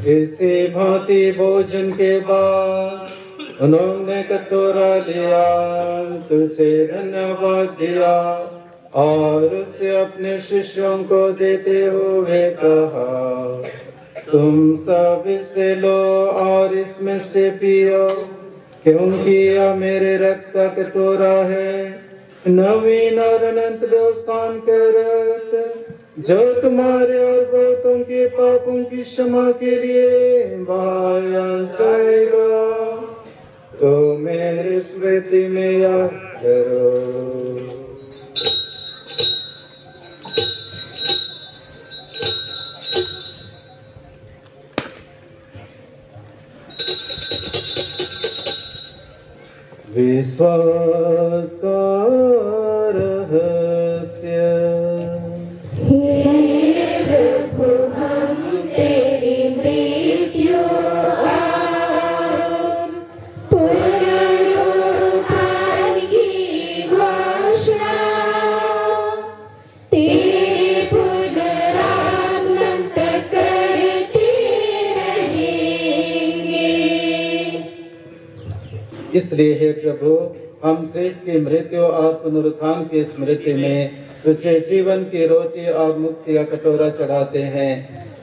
इसी भांति भोजन के बाद उन्होंने कटोरा लिया, तुझे धन्यवाद दिया और उसे अपने शिष्यों को देते हुए कहा, तुम सब इससे लो और इसमें से पियो, क्योंकि यह मेरे रक्त का कटोरा है, नवीन और अनंत व्यवस्थान का रक्त, जो तुम्हारे और बहुतों के पापों की क्षमा के लिए बहाया जाएगा। तो मेरी स्मृति में याद करो। विश्वास का रहस्य। इसलिए हे प्रभु, हम क्रिस्त की मृत्यु और पुनरुत्थान की स्मृति में तुझे जीवन की रोटी और मुक्ति का कटोरा चढ़ाते हैं।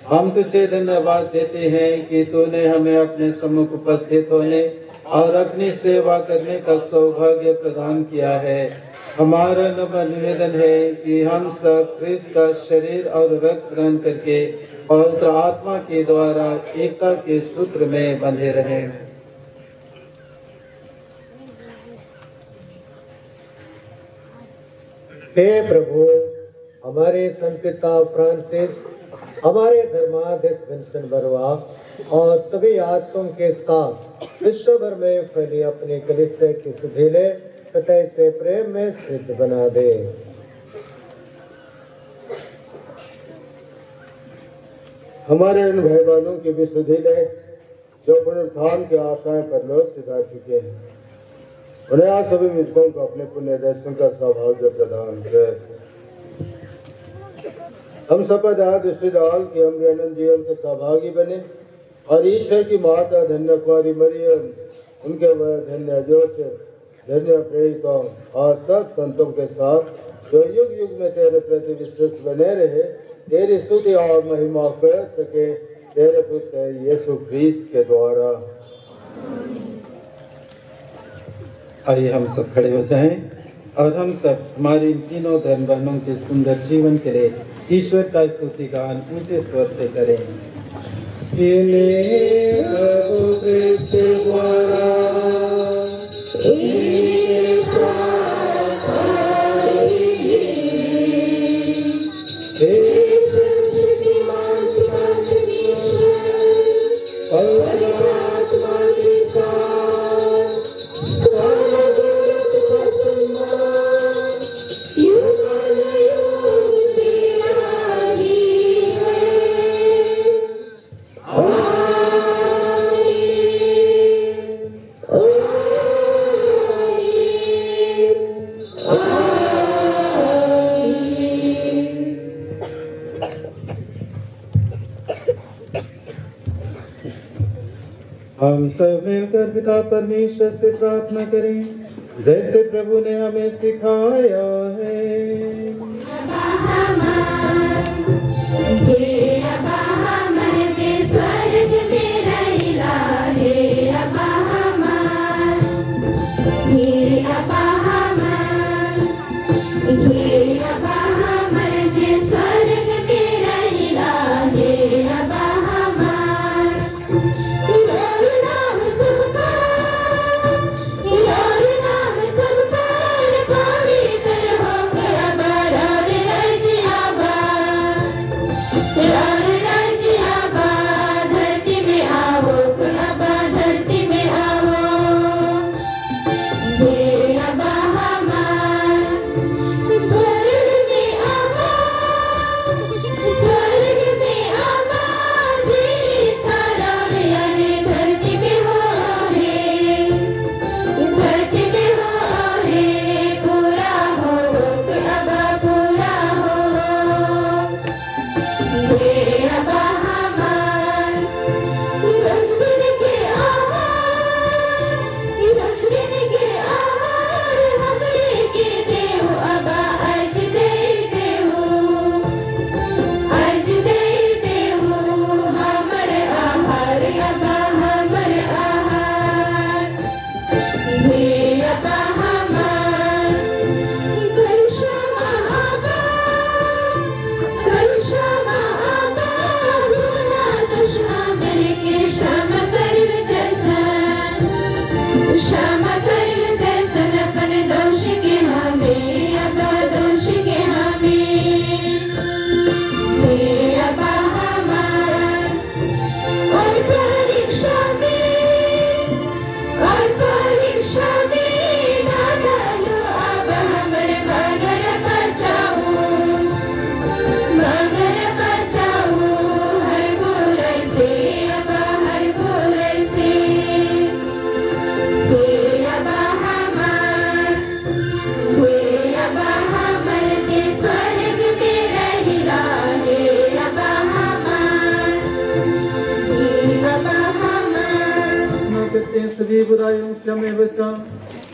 हम तुझे धन्यवाद देते हैं कि तूने हमें अपने सम्मुख उपस्थित होने और अपनी सेवा करने का सौभाग्य प्रदान किया है। हमारा नम्र निवेदन है कि हम सब क्रिस्त का शरीर और रक्त ग्रहण करके पवित्र आत्मा के द्वारा एकता के सूत्र में बंधे रहें। हे प्रभु, हमारे संत पिता फ्रांसिस, हमारे धर्माध्यक्ष विंसेंट बरवा और सभी याजकों के साथ विश्व भर में फैली अपनी कलीसिया की सुधीले पते से प्रेम में सिद्ध बना दे। हमारे उन भाई बहनों की भी सुधीले जो पुनरुत्थान की आशाएं परलोक से जा चुके हैं, उन्हें आज सभी मृतकों को अपने पुण्य दर्शन का सौभाग्य प्रदान कर। हम शपथ आज दृष्टि डाल कि हम भी अनंत जीवन के सहभागी बने और ईश्वर की माता धन्य कुमारी मरियम, उनके धन्य जोसेफ, धन्य प्रेरितों और सब संतों के साथ जो युग युग में तेरे प्रति विश्वास बने रहे, तेरी स्तुति और महिमा कर सके, तेरे पुत्र यीशु क्रिस्त के द्वारा। आइए हम सब खड़े हो जाएं और हम सब हमारी तीनों धर्म वर्णों के सुंदर जीवन के लिए ईश्वर का स्तुति गान ऊंचे स्वर से करें। हम सब मिलकर पिता परमेश्वर से प्रार्थना करें जैसे प्रभु ने हमें सिखाया है। स्वर्ग में रहिला हे अबा सभी बुराइयों से हमें बचा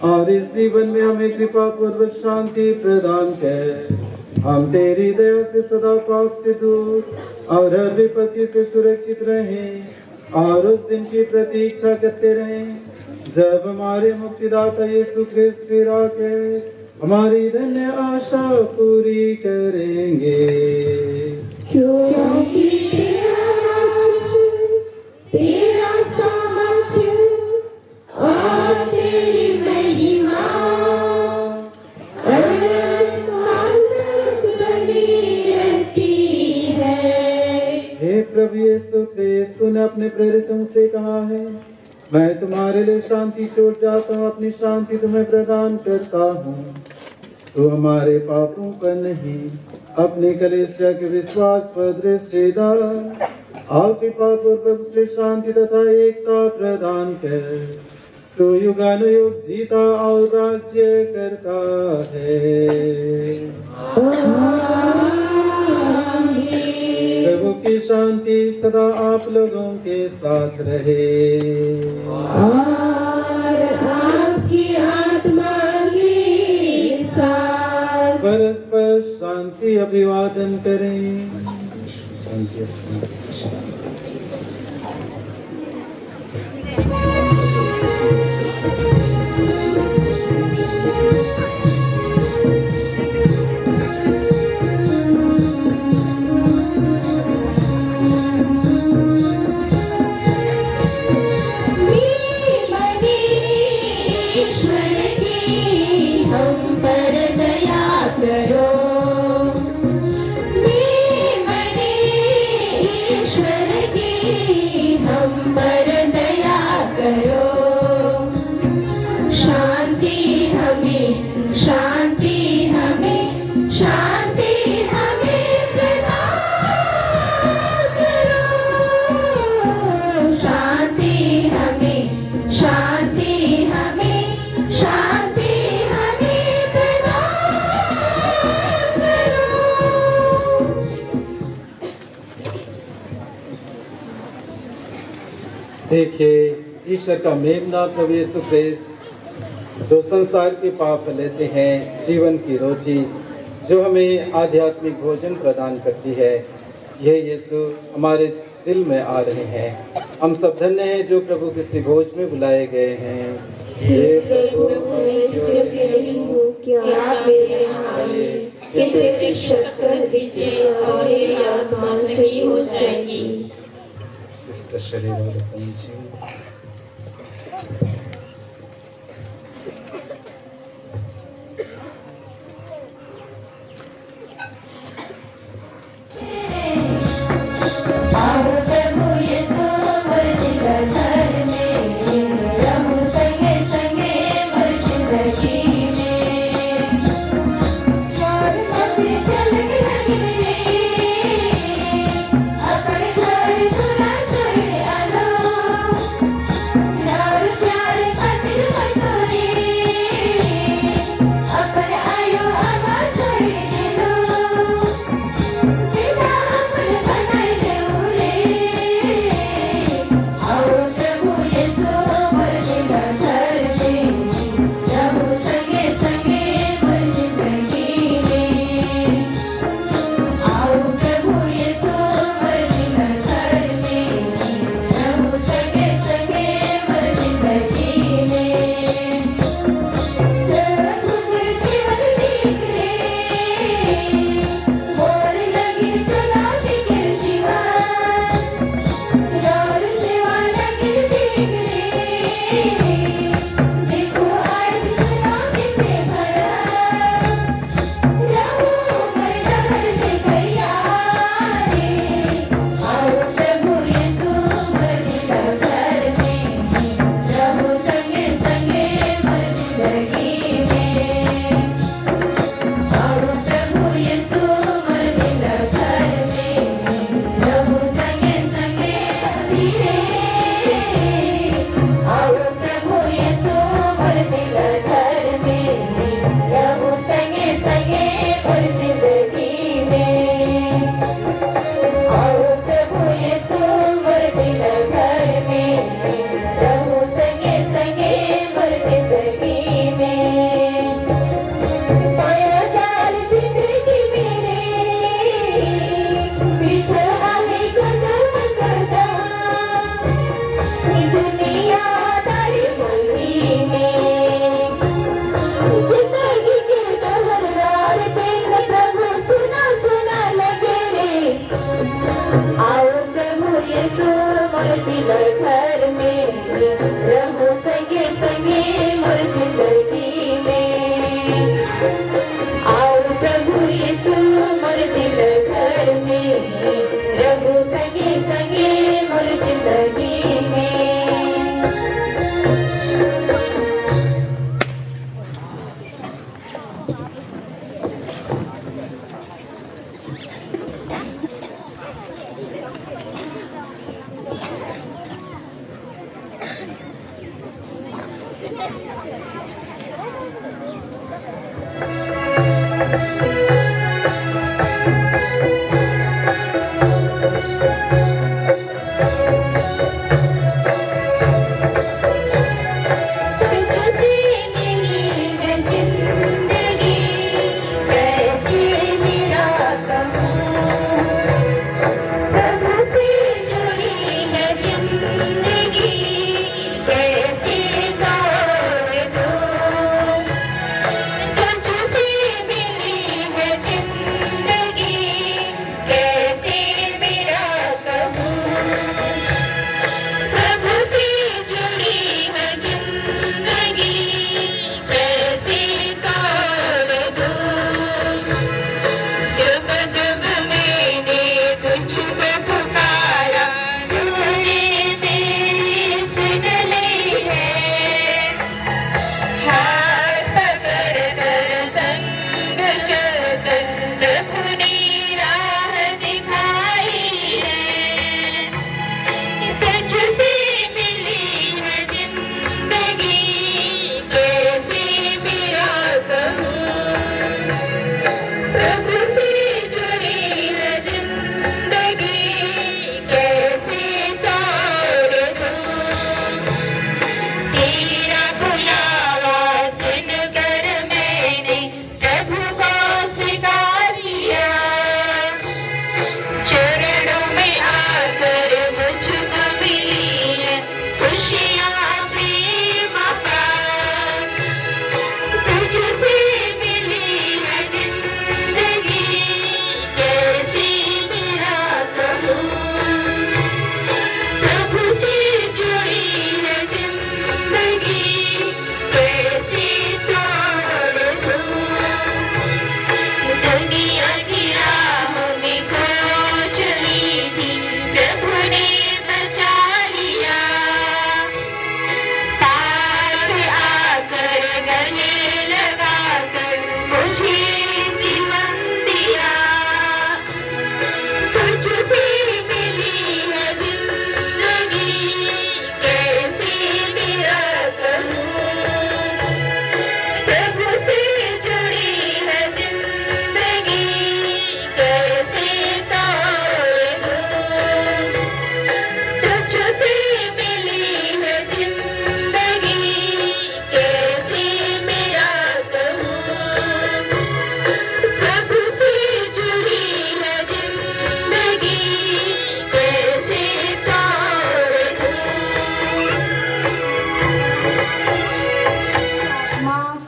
और इस जीवन में हमें कृपा पूर्वक शांति प्रदान कर। हम तेरी दया से सदा पाप से दूर और हर विपत्ति से सुरक्षित रहें और उस दिन की प्रतीक्षा करते रहें जब हमारे मुक्तिदाता यीशु क्रिस्त फिर आकर हमारी धन्य आशा पूरी करेंगे। क्योंकि तेरा सामर्थ्य और तेरी महिमा अनंत बनी रहती है। हे प्रभु यीशु क्रिस्त, तूने अपने प्रेरितों से कहा है, मैं तुम्हारे लिए शांति छोड़ जाता हूँ, अपनी शांति तुम्हें प्रदान करता हूँ। तू हमारे पापों पर नहीं, अपने कलीसिया के विश्वास पर दृष्टि डाल और कृपा पूर्वक से शांति तथा एकता प्रदान कर। तू युगानुयुग जीता और राज्य करता है। प्रभु की शांति सदा आप लोगों के साथ रहे और आपकी आत्मा के साथ। परस्पर शांति अभिवादन करें। शांति। देखिए, ईश्वर का मेमना प्रभु यीशु क्रिस्त जो संसार के पाप लेते हैं, जीवन की रोटी जो हमें आध्यात्मिक भोजन प्रदान करती है, यह यीशु हमारे दिल में आ रहे हैं। हम सब धन्य हैं जो प्रभु किसी भोज में बुलाए गए हैं। हे प्रभु, आप मेरे यहाँ आए, किंतु एक शर्त कर दीजिए और मेरी आत्मा सही हो जाएगी। इसका शरीर और अपन जीवन। अपने घर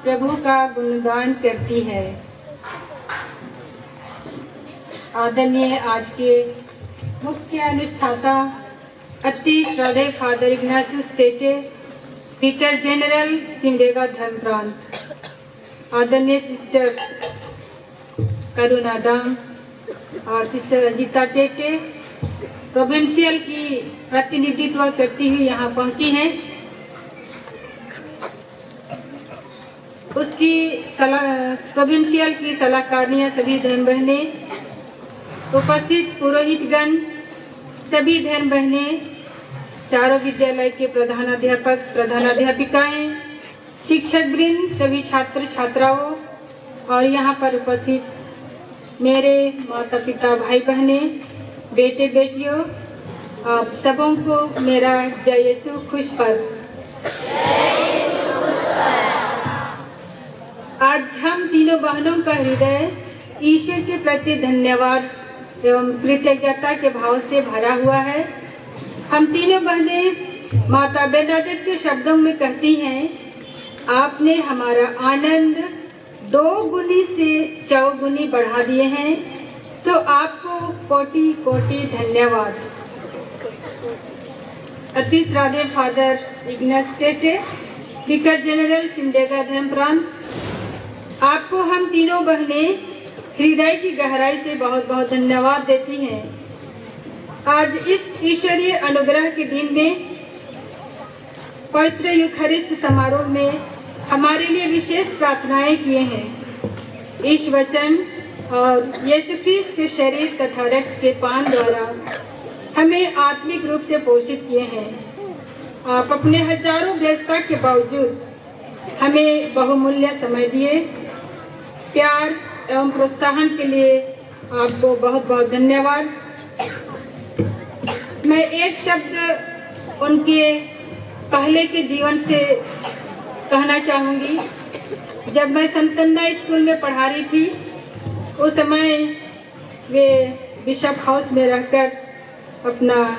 प्रभु का गुणगान करती है। आदरणीय आज के मुख्य अनुष्ठाता अति श्रद्धेय father इग्नाशियस Tete, speaker general Simdega धर्म प्रांत, आदरणीय सिस्टर करुणा डांग और सिस्टर रंजिता टेटे प्रोविंशियल की प्रतिनिधित्व करती हुई यहाँ पहुँची हैं। उसकी प्रोविंशियल की सलाहकारियाँ, सभी धर्म बहनें, उपस्थित पुरोहितगण, सभी धर्म बहनें, चारों विद्यालय के प्रधानाध्यापक, प्रधानाध्यापिकाएं, शिक्षक वृंद, सभी छात्र छात्राओं और यहाँ पर उपस्थित मेरे माता पिता, भाई बहनें, बेटे बेटियों, आप सबों को मेरा जय यीशु खुश पर्व। आज हम तीनों बहनों का हृदय ईश्वर के प्रति धन्यवाद एवं कृतज्ञता के भाव से भरा हुआ है। हम तीनों बहनें माता बेर्नाडेट के शब्दों में कहती हैं, आपने हमारा आनंद 2 गुनी से 4 गुनी बढ़ा दिए हैं, सो आपको कोटि कोटि धन्यवाद। अति श्रद्धेय father Ignas Tete, speaker general Simdega धर्म प्रांत, आपको हम तीनों बहनें हृदय की गहराई से बहुत बहुत धन्यवाद देती हैं। आज इस ईश्वरीय अनुग्रह के दिन में पवित्र यूखरिस्त समारोह में हमारे लिए विशेष प्रार्थनाएं किए हैं। इस वचन और यीशु ख्रीस्त के शरीर तथा रक्त के पान द्वारा हमें आत्मिक रूप से पोषित किए हैं। आप अपने हजारों व्यस्तता के बावजूद हमें बहुमूल्य समय दिए। प्यार एवं प्रोत्साहन के लिए आपको बहुत बहुत धन्यवाद। मैं एक शब्द उनके पहले के जीवन से कहना चाहूँगी। जब मैं संतन्ना स्कूल में पढ़ा रही थी, उस समय वे बिशप हाउस में रहकर अपना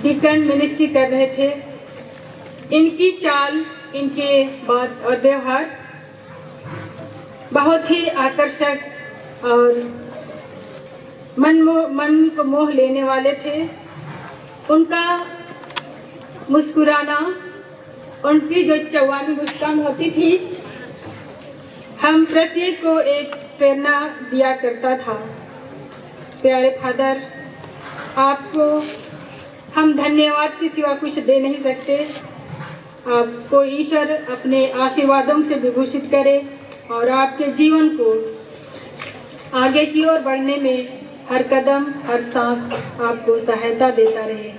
डिकन मिनिस्ट्री कर रहे थे। इनकी चाल, इनके बात और व्यवहार बहुत ही आकर्षक और मन को मोह लेने वाले थे। उनका मुस्कुराना, उनकी जो चौवानी मुस्कान होती थी, हम प्रत्येक को एक प्रेरणा दिया करता था। प्यारे फादर, आपको हम धन्यवाद के सिवा कुछ दे नहीं सकते। आपको ईश्वर अपने आशीर्वादों से विभूषित करे और आपके जीवन को आगे की ओर बढ़ने में हर कदम, हर सांस आपको सहायता देता रहे।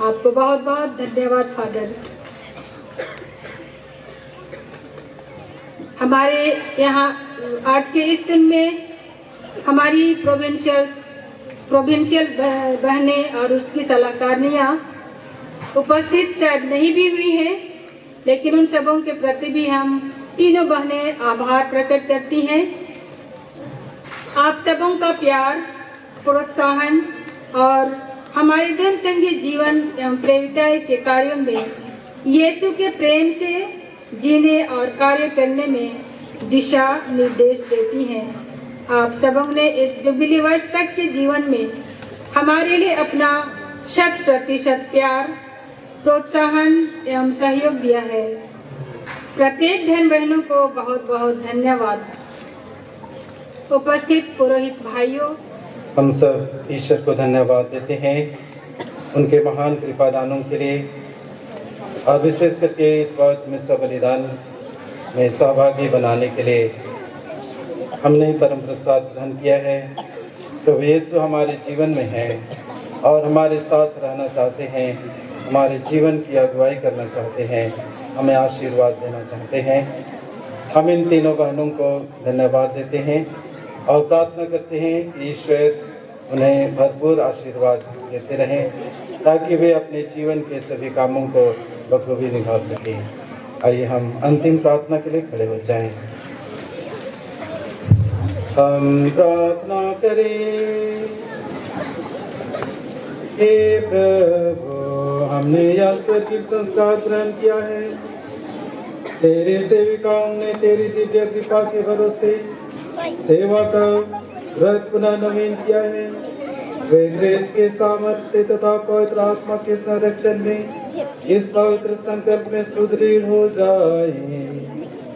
आपको बहुत बहुत धन्यवाद फादर। हमारे यहाँ आज के इस दिन में हमारी प्रोविंशियल बहनें और उसकी सलाहकारियाँ उपस्थित शायद नहीं भी हुई हैं, लेकिन उन सबों के प्रति भी हम तीनों बहनें आभार प्रकट करती हैं। आप सबों का प्यार, प्रोत्साहन और हमारे धर्मसंघीय जीवन एवं प्रेरिताई के कार्यों में यीशु के प्रेम से जीने और कार्य करने में दिशा निर्देश देती हैं। आप सबों ने इस जुबिली वर्ष तक के जीवन में हमारे लिए अपना 100% प्यार, प्रोत्साहन एवं सहयोग दिया है। प्रत्येक बहन बहनों को बहुत बहुत धन्यवाद। उपस्थित पुरोहित भाइयों, हम सब ईश्वर को धन्यवाद देते हैं उनके महान कृपादानों के लिए, और विशेष करके इस बात में सब बलिदान में सहभागी बनाने के लिए हमने परम प्रसाद ग्रहण किया है। प्रभु यीशु हमारे जीवन में है और हमारे साथ रहना चाहते हैं, हमारे जीवन की अगुवाई करना चाहते हैं, हमें आशीर्वाद देना चाहते हैं। हम इन तीनों बहनों को धन्यवाद देते हैं और प्रार्थना करते हैं कि ईश्वर उन्हें भरपूर आशीर्वाद देते रहें ताकि वे अपने जीवन के सभी कामों को बखूबी निभा सकें। आइए हम अंतिम प्रार्थना के लिए खड़े हो जाएं। हम प्रार्थना करें। हे प्रभु, हमने यह स्वर्गीय संस्कार ग्रहण किया है। तेरे सेविकाओं ने तेरी दिव्य कृपा के भरोसे सेवा का व्रत पुनः नवीन किया है। वे ग्रेस के सामर्थ्य तथा पवित्र आत्मा के संरक्षण में इस पवित्र संकल्प में सुदृढ़ हो जाए।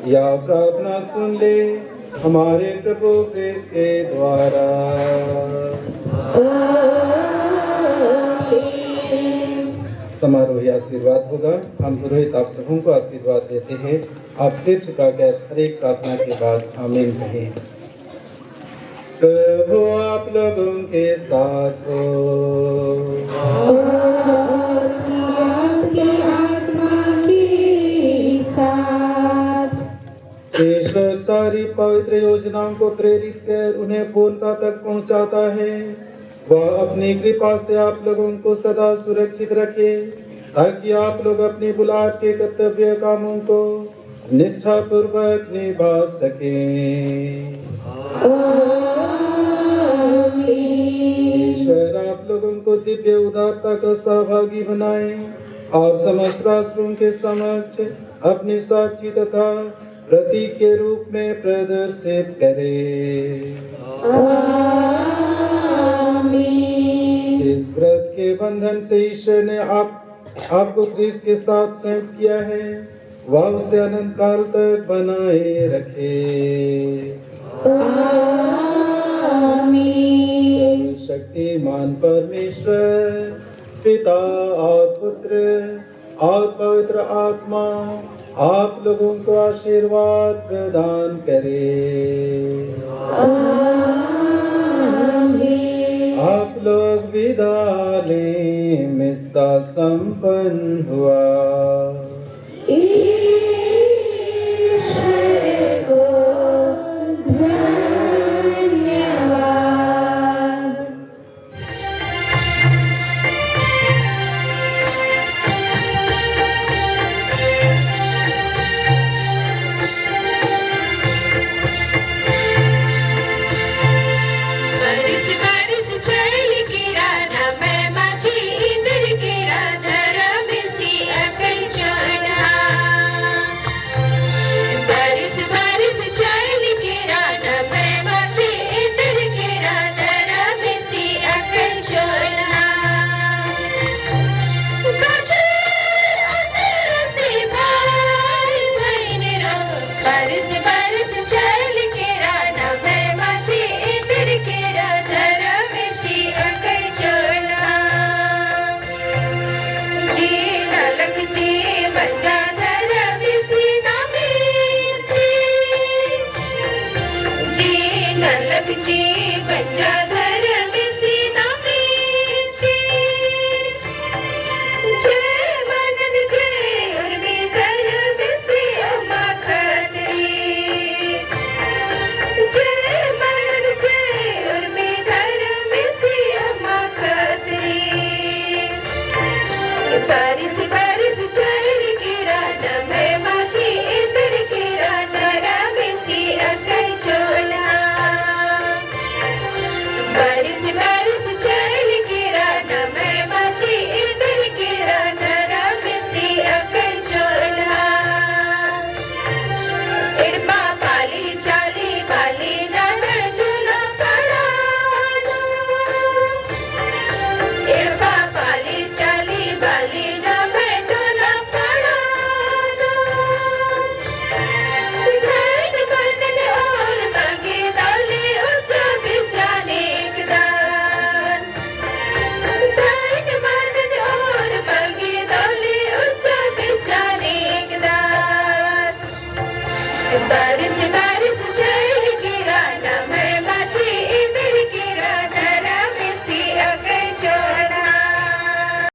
या प्रार्थना सुन ले हमारे प्रभु क्रिस्त के द्वारा। समारोही आशीर्वाद होगा। हम पुरोहित आप सबों को आशीर्वाद देते हैं। आप सिर झुकाकर हर एक प्रार्थना के बाद आमीन कहें। प्रभु आप लोगों के साथ हो। ईश्वर सारी पवित्र योजनाओं को प्रेरित कर उन्हें पूर्णता तक पहुंचाता है। वह अपनी कृपा से आप लोगों को सदा सुरक्षित रखे ताकि आप लोग अपनी बुलाहट के कर्तव्य कामों को निष्ठा पूर्वक निभा सकें। ईश्वर आप लोगों को दिव्य उदारता का सहभागी बनाए और समस्त राष्ट्रों के समक्ष अपनी साक्षी तथा प्रतीक के रूप में प्रदर्शित करे। इस व्रत के बंधन से ईश्वर ने आपको ख्रीस्त के साथ संयुक्त किया है, वह उसे अनंत काल तक बनाए रखे। सर्वशक्तिमान परमेश्वर पिता और पुत्र और पवित्र आत्मा आप लोगों को आशीर्वाद प्रदान करे। आप लोग विदा लें। मिस्सा संपन्न हुआ। Bye.